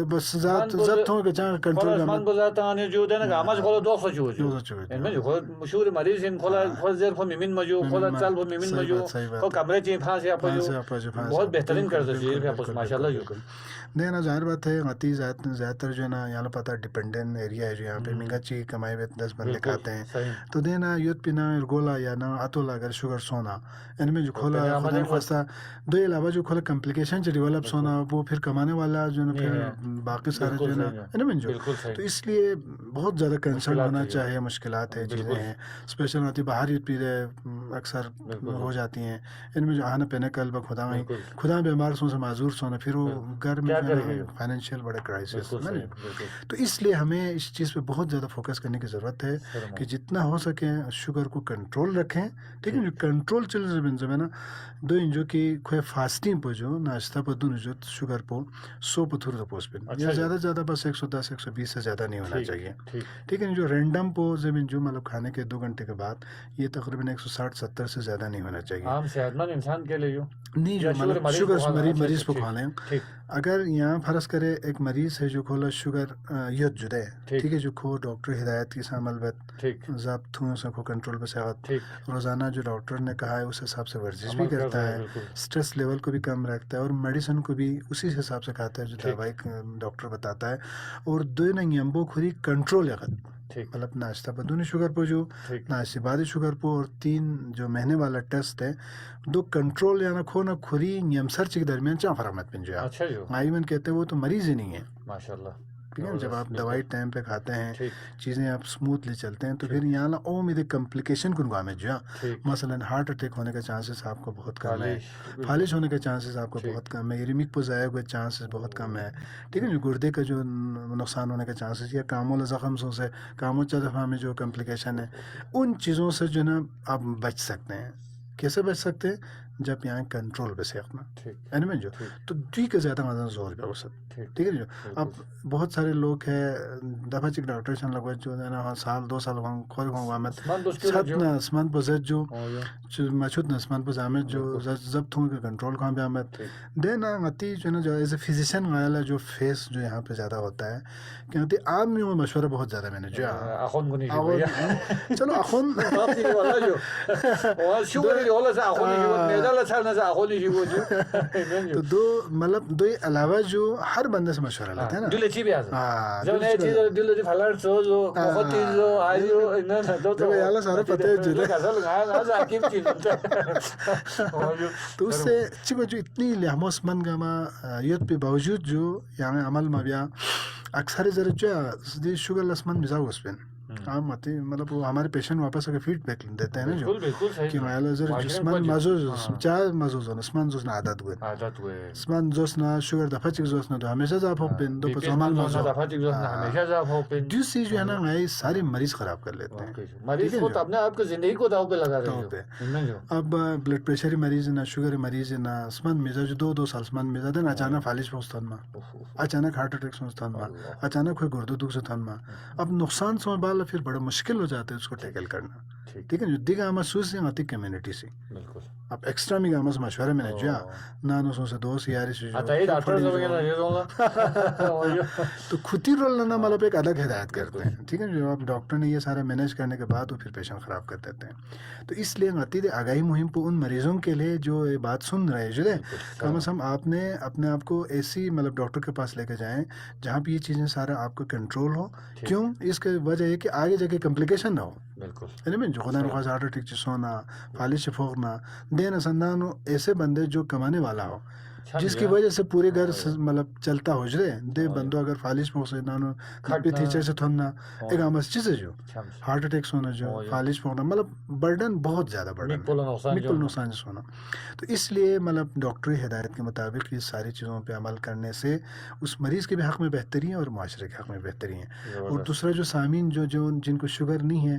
بس ذات ہو کے جہاں کنٹرول سمان پوزاتا آنے جو دینا کہ آماز کھولا 200 جو شوگر مریض ہیں کھولا زیر کو میمین مجو کھولا چال کو میمین مجو کو کمرے چین پھانس یا پجو بہت بہترین کرتا ہے پھر آپ ماشاءاللہ جو نہیں نا ظاہر بات ہے غتی زیادہ تر جو ہے نا یہاں پتہ ڈپینڈنٹ ایریا ہے جو یہاں پہ مہنگا چیز کمائی ہوئے 10 بندے کھاتے ہیں تو دینا یوت پینا گولا یا نا اتولا اگر شوگر سونا ان میں جو کھولا خدا خواستہ دو علاوہ جو کھولا کمپلیکیشن جو ڈیولپ سونا وہ پھر کمانے والا جو نا پھر باقی سارے جو ہے نا ان میں جو تو اس لیے بہت زیادہ کنسرن ہونا چاہیے. مشکلات ہے چیزیں ہیں اسپیشل آتی باہر یوت پی رہے اکثر ہو جاتی ہیں ان میں جو آنا پینے کل خدا بیمار سو سے معذور سونا پھر وہ گھر میں فائنینشیل بڑے کرائسس. تو اس لیے ہمیں اس چیز پہ بہت زیادہ فوکس کرنے کی ضرورت ہے کہ جتنا ہو سکے شوگر کو کنٹرول رکھیں ٹھیک ہے جو کنٹرول چل رہے نا دو جو کہ کوئی فاسٹنگ پہ جو ناشتہ پہ دونوں جو شوگر پہ 100 پہ تھوڑا پوس پہ یا زیادہ سے زیادہ بس 110 120 سے زیادہ نہیں ہونا چاہیے ٹھیک ہے جو رینڈم پہ زمین جو مطلب کھانے کے 2 گھنٹے کے بعد یہ تقریباً 160 70 سے زیادہ نہیں ہونا چاہیے. عام صحت مند انسان کے لیے نہیں جو مطلب شوگر مریض کو کھا لیں اگر یہاں فرض کرے ایک مریض ہے جو کھولا شوگر یت جدے ٹھیک ہے جو کھو ڈاکٹر ہدایت کی سامل بت ضابطوں سے کو کنٹرول پہ صحت روزانہ جو ڈاکٹر نے کہا ہے اس حساب سے ورزش بھی کرتا ہے سٹریس لیول کو بھی کم رکھتا ہے اور میڈیسن کو بھی اسی حساب سے کھاتا ہے جو دوائی ڈاکٹر بتاتا ہے. اور دو نمبو کھری کنٹرول مطلب ناشتہ پہ دونوں شوگر پہ جو ناشتے بعد شوگر پہ اور 3 جو مہینے والا ٹیسٹ ہے 2 کنٹرول یا نہ کھو نہ کھری نیم سرچ کے درمیان چاہ فرامت پن جو آئیون کہتے ہیں وہ تو مریض ہی نہیں ہے ماشاءاللہ. ٹھیک ہے جب آپ دوائی ٹائم پہ کھاتے ہیں چیزیں آپ اسموتھلی چلتے ہیں تو پھر یہاں نا او میرے کمپلیکیشن کن گامت جو مثلا ہارٹ اٹیک ہونے کا چانسز آپ کو بہت کم ہے فالش ہونے کا چانسز آپ کو بہت کم ہے یریمک پہ ضائع ہوئے چانسز بہت کم ہے ٹھیک ہے جو گردے کا جو نقصان ہونے کا چانسز یا کاموں زخم سے کاموں دفعہ میں جو کمپلیکیشن ہے ان چیزوں سے جو نا آپ بچ سکتے ہیں. کیسے بچ سکتے ہیں جب یہاں کنٹرول پہ سیکھنا ہے نا جو تو ٹھیک ہے زیادہ مزہ زور پہ وسط ٹھیک ہے جو اب بہت سارے لوگ ہیں دفعہ چک ڈاکٹر شان لگوا جو ہے نا سال 2 سال کھول آمد چھت نہ اسمان پہ زد جو مچھت نہ اسمان پہ آمد جو ضبط ہوں کنٹرول کہاں پہ آمد دینا غتی جو ہے نا جو ایز اے فزیشین والا جو فیس جو یہاں پہ زیادہ ہوتا ہے کہ غتی آپ میں وہ مشورہ بہت زیادہ میں نے جو چلو اخون تو دو مطلب دو علاوہ جو ہر بندے سے مشورہ لیتے ہیں نا دل اچھی بھی آتا جو نئے چیز دل اچھی پھلار سو جو بہت چیز جو آئی جو انہوں نے تو یالا سارے پتہ ہے جو تو اس سے چکو جو اتنی لحموس من گاما یوت پہ باوجود جو یہاں عمل میں بیا اکثر ذرا جو شوگر لسمن مزاج اس پہ عام آتی مطلب وہ ہمارے پیشنٹ واپس اگر فیڈ بیک دیتے ہیں نا جو کہ مائل ذرا جسمان مزوز چار مزوز ہونا اسمان زوز نہ عادت ہوئے اسمان زوز نہ شوگر دفعہ چک زوز نہ تو ہمیشہ زاپ ہو پین دو پس عمل مزو ہمیشہ زاپ ہو پین دوسری جو ہے نا یہ سارے مریض خراب کر لیتے ہیں مریض کو اپنے آپ کی زندگی کو داؤ پہ لگا رہے ہیں. اب بلڈ پریشر مریض نہ شوگر مریض نہ اسمان مزاج 2 سال اسمان مزاج دن اچانک فالش پہنچتان میں اچانک ہارٹ اٹیک پہنچتان میں اچانک کوئی گردو دکھ سے تھان میں اب نقصان سمجھ بالا پھر بڑا مشکل ہو جاتا ہے اس کو ٹیکل کرنا ٹھیک ہے جو دیگا آمد سوز سے آتی کمیونٹی سے بالکل اب ایکسٹرا میں آمد مشورہ میں نے جو نانو سو سے دوست یاری سے تو خود ہی رول لینا مطلب ایک الگ ہدایت کرتے ہیں. ٹھیک ہے جو اب ڈاکٹر نے یہ سارا مینیج کرنے کے بعد وہ پھر پیشنٹ خراب کر دیتے ہیں. تو اس لیے عقید آگاہی مہم کو ان مریضوں کے لیے جو یہ بات سن رہے ہیں جو ہے کم از کم آپ نے اپنے آپ کو ایسی مطلب ڈاکٹر کے پاس لے کے جائیں جہاں پہ یہ چیزیں سارا آپ کو کنٹرول ہو. کیوں اس کی وجہ یہ کہ آگے جا کے کمپلیکیشن نہ ہو. بالکل جو خدا نخواست ہارٹ اٹیک سے سونا فالش سے پھونکنا دین اسندان ایسے بندے جو کمانے والا ہو جس کی وجہ سے پورے گھر مطلب چلتا ہو جرے دے بندو اگر فالش پھونک سے نانو کھپی تھیچے سے تھونا ایک آمس چیزیں جو ہارٹ اٹیک سونا جو فالش پھونکنا مطلب برڈن بہت زیادہ برڈن مکل نقصان سے سونا. تو اس لیے مطلب ڈاکٹری ہدایت کے مطابق یہ ساری چیزوں پہ عمل کرنے سے اس مریض کے بھی حق میں بہتری ہے اور معاشرے کے حق میں بہتری ہے. اور دوسرا جو سامعین جو جن کو شوگر نہیں ہے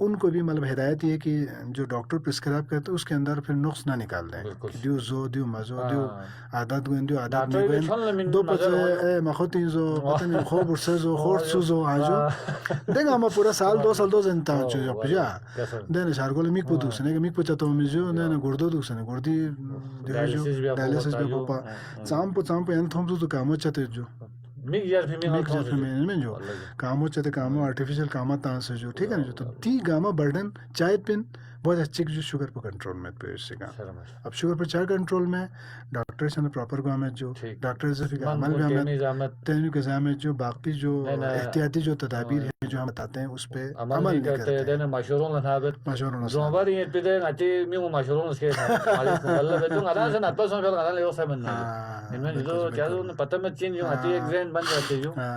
ان کو بھی مطلب ہدایت یہ ہے کہ جو ڈاکٹر پرسکرائب کرتے اس کے اندر پھر نقص نہ نکال دیں دیو زو دیو مزو دیو عادت گوین دیو عادت نہیں گوین دو پتہ مخوتین زو پتہ نہیں خوب ارسے زو خورت سو زو آجو دیکھ ہم پورا سال دو زنتا ہو چو پجا دین شارگول میک پو دوسنے کہ میک پو چاہتا ہوں جو دین گردو دوسنے گردی دیو جو ڈائلیسس بے پوپا چام پو این تھوم تو کامو چاہتے جو میں جو کامو چاہتے کامو آرٹیفیشل کاما تان سے جو ٹھیک ہے نا جو تو تی گاما برڈن چائے پن بہت اچھی جو شوگر پر کنٹرول میں پہ اس سے کا. اب شوگر پر چائے کنٹرول میں ڈاکٹر سے پراپر کو آمد جو ڈاکٹر سے پھر عمل بھی آمد تینو کے زامت جو باقی جو احتیاطی جو تدابیر ہیں جو ہم بتاتے ہیں اس پہ عمل نہیں کرتے ہیں. مشوروں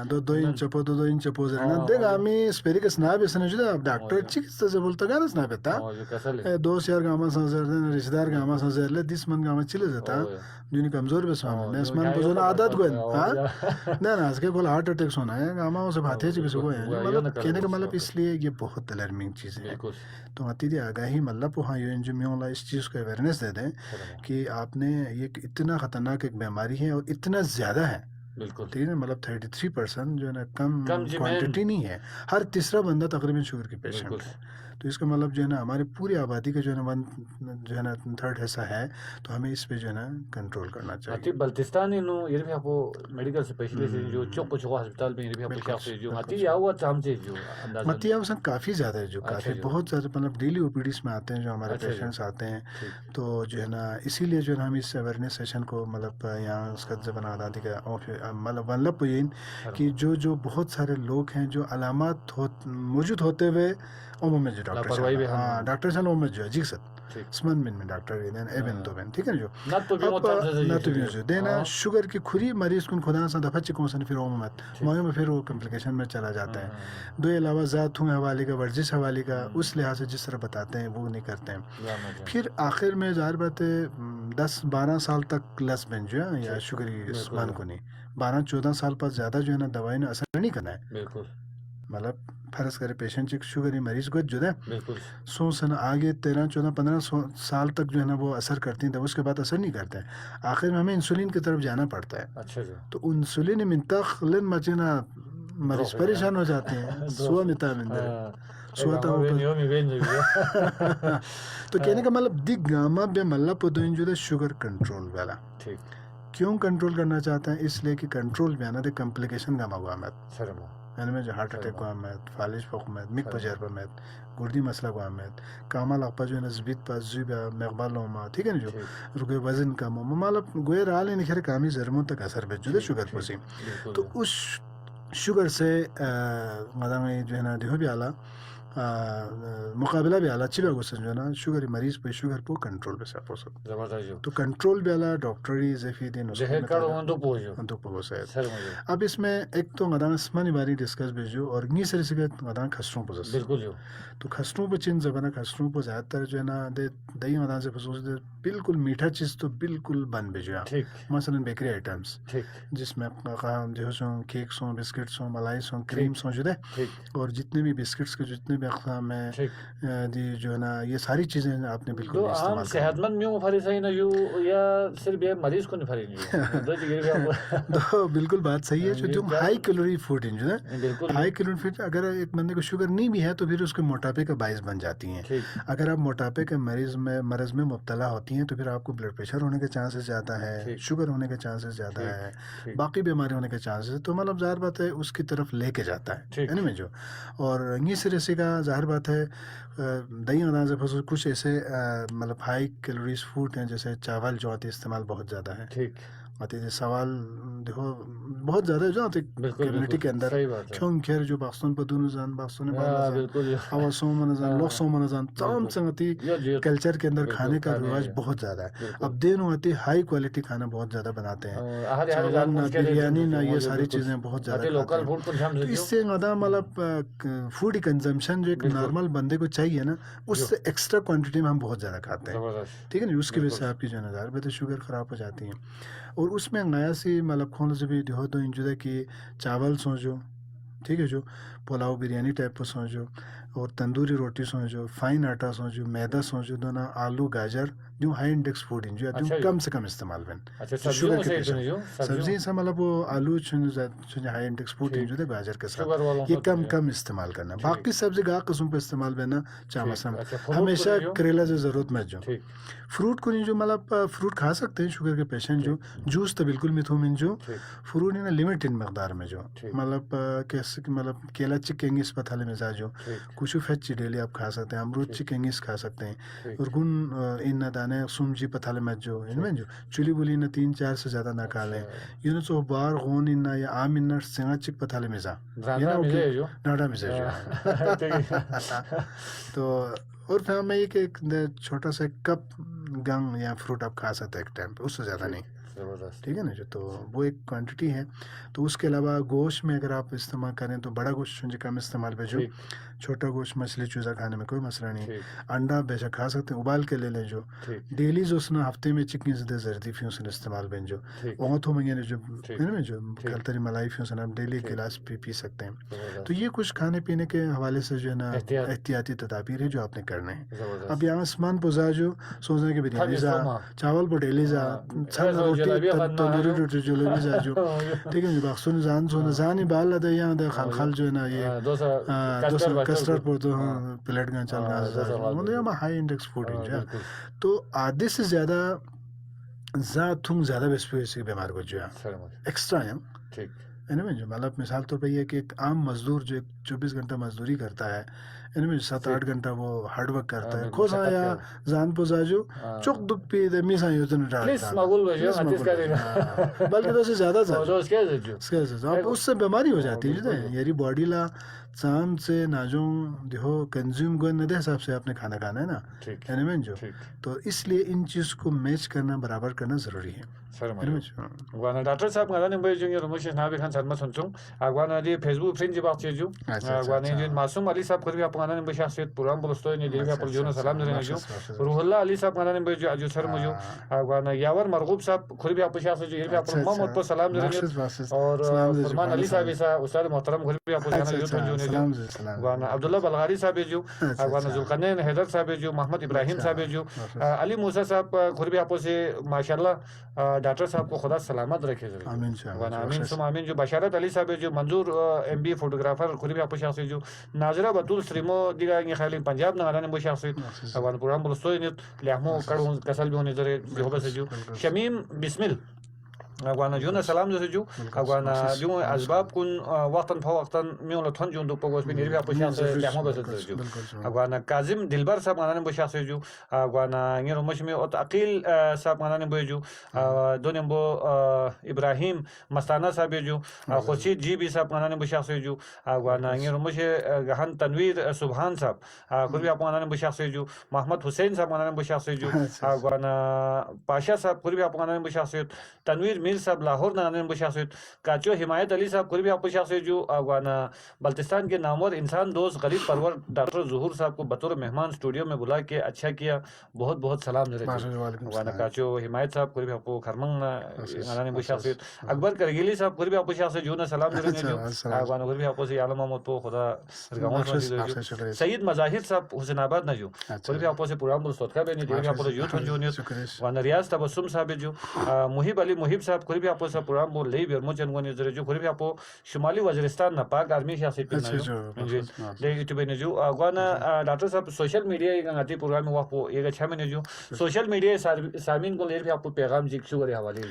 دو انچ پو دیکھ آمی اسپیری کے سناب اس نے جو ڈاکٹر چکس سے بولتا گا نا سناب تا دوست یار گاما سنزر دین رشتہ دار گاما سنزر لے دس من گاما چلے جاتا جنہیں کمزور بس ہم نے اس من بزون عادت گوین ہاں نہ اس کے کول ہارٹ اٹیک ہونا ہے گاما اسے بھاتے چھ بس ہوئے ہیں مطلب کہنے کا مطلب اس لیے یہ بہت الارمنگ چیز ہے. تو عتیدی آگاہی مطلب وہاں یو این جی میوں اس چیز کو اویئرنیس دے دیں کہ آپ نے یہ اتنا خطرناک ایک بیماری ہے اور اتنا زیادہ ہے. ٹھیک ہے مطلب 33% جو ہے نا کم کوانٹٹی نہیں ہے. ہر تیسرا بندہ تقریباً شوگر کی پیشنٹ ہے. تو اس کا مطلب جو ہے نا ہماری پوری آبادی کا جو ہے نا 1/3 حصہ ہے. تو ہمیں اس پہ جو ہے نا کنٹرول کرنا چاہیے. بلتستان نو یہ بھی آپ میڈیکل اسپیشلسٹ جو چوک ہسپتال میں یہ بھی آپ شخص جو متی یا وہ چام سے جو متی ہم سب کافی زیادہ ہے جو کافی بہت زیادہ مطلب ڈیلی او پی ڈیز میں آتے ہیں جو ہمارے پیشنٹس آتے ہیں. تو جو ہے نا اسی لیے جو ہے نا ہم اس اویئرنیس سیشن کو مطلب یہاں اس کا بنا دادی کا مطلب ونلپ یہ کہ جو بہت سارے لوگ ہیں جو علامات موجود ہوتے ہوئے عموم میں جو ڈاکٹر ہاں ڈاکٹر سے عموم میں جو ہے جی سر اسمن من میں ڈاکٹر ایون تو بین ٹھیک ہے جو نہ تو بھی جو دینا شوگر کی کھری مریض کو خدا سا دفعہ چکوں سے پھر عمومت موئے میں پھر وہ کمپلیکیشن میں چلا جاتا ہے. دو علاوہ ذات ہوں حوالے کا ورزش حوالے کا اس لحاظ سے جس طرح بتاتے ہیں وہ نہیں کرتے ہیں. پھر آخر میں ظاہر بات ہے 10-12 سال تک لس بن جو ہے یا شوگری اسمان کو نہیں 12-14 سال پر زیادہ جو ہے نا دوائی نے اثر نہیں کرنا ہے. مطلب فرض کرے پیشنٹ شوگر مریض کو جو ہے سو سے آگے 13-14-15 سال تک جو ہے نا وہ اثر کرتی ہیں تو اس کے بعد اثر نہیں کرتے ہیں. آخر میں ہمیں انسولین کی طرف جانا پڑتا ہے. تو انسولین منتخ لن مچینا مریض پریشان ہو جاتے ہیں. سوا متا مندر تو کہنے کا مطلب دی گاما بے ملا پدوین جو ہے شوگر کنٹرول والا کیوں کنٹرول کرنا چاہتے ہیں اس لیے کہ کنٹرول بھی آنا دے کمپلیکیشن گاما کو آمد یعنی میں جو ہارٹ اٹیک کو آمد فالش پک آمد مک پجر پر آمد گردی مسئلہ کو آمد کاما لقپا جو ہے نا زبید پا زیبا مقبال ہوما ٹھیک ہے نا جو رکے وزن کم ہوما مطلب گوئے رال نہیں خیر کامی زرموں تک اثر بچ جو ہے شوگر پوسی. تو اس شوگر سے مدام جو ہے نا دیہو بھی آلہ مقابلہ بھی آلہ اچھی بات جو ہے نا شوگر مریض پہ شوگر کو کنٹرول پہ سا پوسک تو کنٹرول بھی آلہ ڈاکٹری زفیدی اب اس میں ایک تو مدام اسمانی باری ڈسکس بھیجو اور نی سر سے مدام خسروں پوزس تو خسروں پہ چین زبانہ خسروں پہ زیادہ تر جو ہے نا دہی مدام سے خصوص بالکل میٹھا چیز تو بالکل بند بھیجو مثلا بیکری آئٹمس جس میں جو سوں کیکس ہوں بسکٹس ہوں ملائس ہوں کریمس ہوں جو ہے اور جتنے بھی بسکٹس کے جتنے بھی اقسام ہے ٹھیک جی جو ہے نا یہ ساری چیزیں آپ نے بالکل دو نہیں عام استعمال صحت کرنی مند میوں پھری صحیح نہ جو یا صرف یہ مریض کو نہیں پھری جو دو جگہ تو بالکل بات صحیح ہے جو ہائی کیلوری فوڈ ہیں جو ہے بالکل ہائی کیلوری فوڈ اگر ایک بندے کو شوگر نہیں بھی ہے تو پھر اس کے موٹاپے کا باعث بن جاتی ہیں. ٹھیک اگر آپ موٹاپے کے مرض میں مبتلا ہوتی ہیں تو پھر آپ کو بلڈ پریشر ہونے کے چانسز زیادہ ہے, ٹھیک. شوگر ہونے کے چانسز زیادہ ٹھیک. ہے, ٹھیک. باقی بیماری ہونے کے چانسز ہے. تو مطلب ظاہر بات ہے اس کی طرف لے کے جاتا ہے ٹھیک. میں جو اور یہ سرے کا ظاہر بات ہے دہی انداز کچھ ایسے مطلب ہائی کیلوریز فوڈ ہیں جیسے چاول جو آتے استعمال بہت زیادہ ہے. ٹھیک آتے سوال دیکھو بہت زیادہ جو آتے کمیونٹی کے اندر کیوں خیر جو باقسون پدون زان باقسون ہوا سومن زان لوگ سومن زان تمام سنگتی کلچر کے اندر کھانے کا رواج بہت زیادہ ہے. اب دینوں آتی ہائی کوالٹی کھانا بہت زیادہ بناتے ہیں, چاول نہ بریانی نہ یہ ساری چیزیں بہت زیادہ کھاتے ہیں. تو اس سے زیادہ مطلب فوڈ کنزمپشن جو ایک نارمل بندے کو چاہیے نا اس سے ایکسٹرا کوانٹٹی میں ہم بہت زیادہ کھاتے ہیں. ٹھیک ہے نا, اس کی وجہ سے آپ کی جو ہے ظاہر بات ہے شوگر خراب ہو جاتی ہیں. اور اس میں نیا سی مطلب کھون سے بھی دیکھو تو انجوائے کی چاول سوچو, ٹھیک ہے, جو پلاؤ بریانی ٹائپ پر سوچو, اور تندوری روٹی سوچو, فائن آٹا سوچو, میدا سوچو, دونا آلو گاجر جو ہائی انڈیکس فوڈ ہیں جو کم سے کم استعمال بن شوگر کے پیشنٹ سبزی سے مطلب وہ آلو ہائی انڈیکس فوڈ ہیں جو گاجر کے ساتھ یہ کم استعمال کرنا. باقی سبزی گاہ قسم پہ استعمال بنا چامسم ہمیشہ کریلا سے ضرورت میں جو فروٹ کو نہیں جو مطلب فروٹ کھا سکتے ہیں شوگر کے پیشنٹ جو جوس تو بالکل میٹھو من جو فروٹ نا لمیٹڈ مقدار میں جو مطلب کیسے مطلب کیلا چکنگس پتھالے مزاج جو کچھ فیچ ڈیلی آپ کھا سکتے ہیں, امرود چکنگس کھا سکتے ہیں, اور گن ان دانے سمجی پتھالے میں جو ان میں جو چلی بولی نہ 3-4 سے زیادہ نہ کھا لیں. یہ نا تو بار غون ان یا عام ان سنگا چک پتھالے مزا ناڈا مزاج تو اور پھر میں یہ کہ چھوٹا سا کپ گم یا فروٹ آپ کھا سکتے ہیں ایک ٹائم پہ, اس سے زیادہ نہیں. ٹھیک ہے نا جو تو وہ ایک کوانٹٹی ہے. تو اس کے علاوہ گوشت میں اگر آپ استعمال کریں تو بڑا گوشت کم استعمال بھیجو, چھوٹا گوشت مچھلی چوزا کھانے میں کوئی مسئلہ نہیں. انڈا بیشک کھا سکتے ہیں, ابال کے لے لیں جو ڈیلی جو اس نے ہفتے میں چکن سے زردی فیوں سے استعمال بین جو وہاں تو میں جو جو کلتری ملائی فیوں سے آپ ڈیلی گلاس پی سکتے ہیں. تو یہ کچھ کھانے پینے کے حوالے سے جو ہے نا احتیاطی تدابیر ہے جو آپ نے کرنے ہیں. اب یہاں سمان پوزا جو سوچنے کے بریانی جا چاول پٹیلی جا تندوری روٹی جلیبی جا جو ٹھیک ہے جو باقسون زان سونا زانی بال لدا یہاں دا خال جو ہے نا یہ دوسرا کسٹرڈ پر تو پلیٹ گاں چل رہا مطلب یہ ہائی انڈیکس فوڈ ہے. تو آدھے سے زیادہ زیادہ بیسپیسی بیمار کو جو ہے ایکسٹرا ہے نا جو مطلب مثال طور پہ یہ کہ ایک عام مزدور جو 24 گھنٹہ مزدوری کرتا ہے 7-8 گھنٹہ وہ ہارڈ ورک کرتا ہے کھوسا یا زان پوزا جو چوک دک پی دے میسا یوتن ڈالتا بلکہ تو سے زیادہ اس سے بیماری ہو جاتی ہے یاری باڈی لا سام سے ناجوں دیکھو کنزیوم گو ندے حساب سے آپ نے کھانا کھانا ہے نا جو تو اس لیے ان چیز کو میچ کرنا برابر کرنا ضروری ہے. وانا ڈاکٹر صاحب گانا نے بھیجیں گے رمش نہ بھی خان سرما سنتوں وانا دی فیس بک فرینڈ بات چیزو وانا دی معصوم علی صاحب کری اپ گانا نے بشخصیت پروگرام بولستو نے دی اپ جو سلام دے جو روح اللہ علی صاحب گانا نے بھیجو اجو سر مجو وانا یاور مرغوب صاحب کری اپ بشخصیت جو اپ محمد پر سلام دے اور فرمان علی صاحب ایسا استاد محترم کری اپ گانا جو وانا عبداللہ بلغاری صاحب جو وانا ذوالقرنین حیدر صاحب جو محمد ابراہیم صاحب جو علی موسی صاحب کری اپ سے ماشاءاللہ ڈاکٹر صاحب کو خدا سلامت رکھے آمین سم آمین جو بشارت علی صاحب جو منظور ایم بی فوٹوگرافر خود آپ شخص جو ناظرہ بطول سریمو دیگا خیال پنجاب نگران بو شخص وان پروگرام بلستوی نیت لیامو کڑ کسل بھی ہونے ذرے جو جو شمیم بسمل وانا جو سلام جو جو وانا جو اسباب کن وقتاً فوقتاً میون تھن جو دو پگوس بنیر بھی اپوشان سے لیامو بس جو وانا کاظم دلبر صاحب گانا بو شخص جو وانا غیر مش میں ات عقیل صاحب گانا بو جو دونم بو ابراہیم مستانہ صاحب جو خورشید جی بھی صاحب گانا بو شخص جو وانا غیر مش گہن تنویر سبحان صاحب خود بھی اپ گانا بو شخص جو محمد حسین صاحب گانا بو شخص جو وانا پاشا صاحب خود بھی اپ گانا بو شخص تنویر میر صاحب لاہور نانن بشخصیت کاچو حمایت علی صاحب قربی آپ شخصیت جو افغانہ بلتستان کے نامور انسان دوست غریب پرور ڈاکٹر ظہور صاحب کو بطور مہمان اسٹوڈیو میں بلا کے اچھا کیا بہت بہت سلام دے افغانہ کاچو حمایت صاحب قربی آپ کو خرمنگ نانن بشخصیت اکبر کرگیلی صاحب قربی آپ شخصیت جو سلام دے افغانہ قربی آپ سے عالم محمد کو خدا سید مظاہر صاحب حسین آباد نہ جو قربی آپ سے پروگرام بلستوت کا بینی دیوی آپ یوتھ جونیئر وانا ریاض تبسم صاحب جو محیب علی محیب صاحب قربی آپ سے پروگرام بول لئی بیرمو چنگونی زر جو قربی آپ شمالی وزیرستان نہ پاک آرمی شخصیت پہ جو لے یوٹیوب نے جو وانا ڈاکٹر صاحب سوشل میڈیا ایک انگاتی پروگرام ہوا کو ایک اچھا میں نے جو سوشل میڈیا سامعین کو لے بھی آپ کو پیغام جی شکر حوالے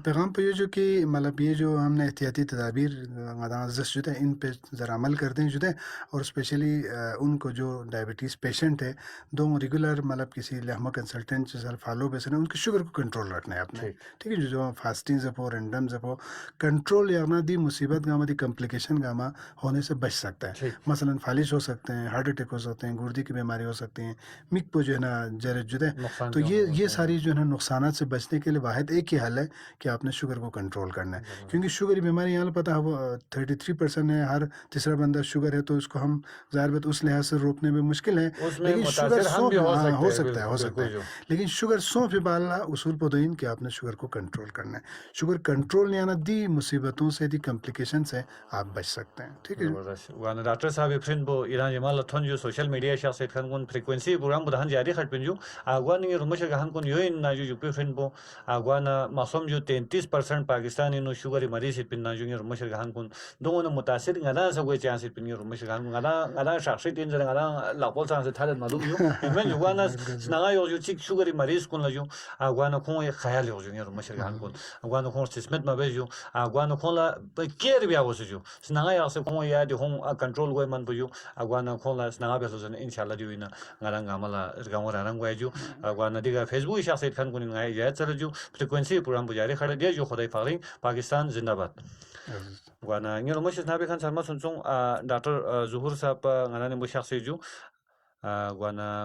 پیغام پہ یہ جو کہ مطلب یہ جو ہم نے احتیاطی تدابیر جو ہے ان پہ ذرا عمل کر دیں جو ہے اور اسپیشلی ان کو جو ڈائبٹیز پیشنٹ ہے دو ریگولر مطلب کسی لہمہ کنسلٹنٹ سے سر فالو بیس ان کی شوگر کو کنٹرول رکھنا ہے آپ نے ٹھیک ہے جو فاسٹنگ سے ہو رینڈم سے ہو کنٹرول یا دی مصیبت گاما دی کمپلیکیشن گاما ہونے سے بچ سکتا ہے مثلا فالش ہو سکتے ہیں ہارٹ اٹیک ہو سکتے ہیں گردے کی بیماری ہو سکتی ہیں مک پو جو ہے نا جرد جدہ تو یہ ساری جو ہے نا نقصانات سے بچنے کے لیے واحد ایک ہی حل ہے کہ آپ نے شوگر کو کنٹرول کرنا ہے کیونکہ شوگر بیماری یہاں پتہ ہے وہ 33% ہے ہر تیسرا بندہ شوگر ہے تو اس کو ہم ظاہر بات اس لحاظ سے روکنے میں مشکل ہے لیکن شوگر ہو سکتا ہے لیکن شوگر 100% اصول پدوین کہ آپ نے شوگر کو کنٹرول کرنا ہے شوگر کنٹرول نہیں آنا دی مصیبتوں سے دی کمپلیکیشن سے آپ بچ سکتے ہیں ٹھیک ہے ڈاکٹر صاحب فرینڈ بو ایران جمال لتھن جو سوشل میڈیا شخصیت خان کن فریکوینسی پروگرام بدہن جاری خط پن جو آگوان رمش گہن کن یو ان ناجو یو پی فرینڈ بو آگوان معصوم جو 33% پاکستانی نو شوگر مریض پن ناجو رمش گہن کن دونوں متاثر گنا سگوے چانس پن رمش گہن کن گنا شخصیت ان زر گنا لاپول سان سے تھالت معلوم جو من جو گنا سنا یو جو چیک شوگر مریض کن لجو آگوان کو خیال یو جو رمش گہن کن آگوان کو سسمت ما جو آگوان کو لا کیر بیا وس جو سنا یا سے کو یا دی ہم کنٹرول گوی من بو آگوان کو لا سنا بیا سن انشاءاللہ دی وینا گران گاملا گامو ران گوی جو آگوان دیگا فیس بک شخصیت خان کن نگای یا چل جو فریکوینسی پروگرام بجاری کھڑے دی جو خدای فقری پاکستان زندہ باد وانا نگی رمش نابی خان سرما سنچوں ڈاکٹر ظہور صاحب غنانی بو شخصی جو وانا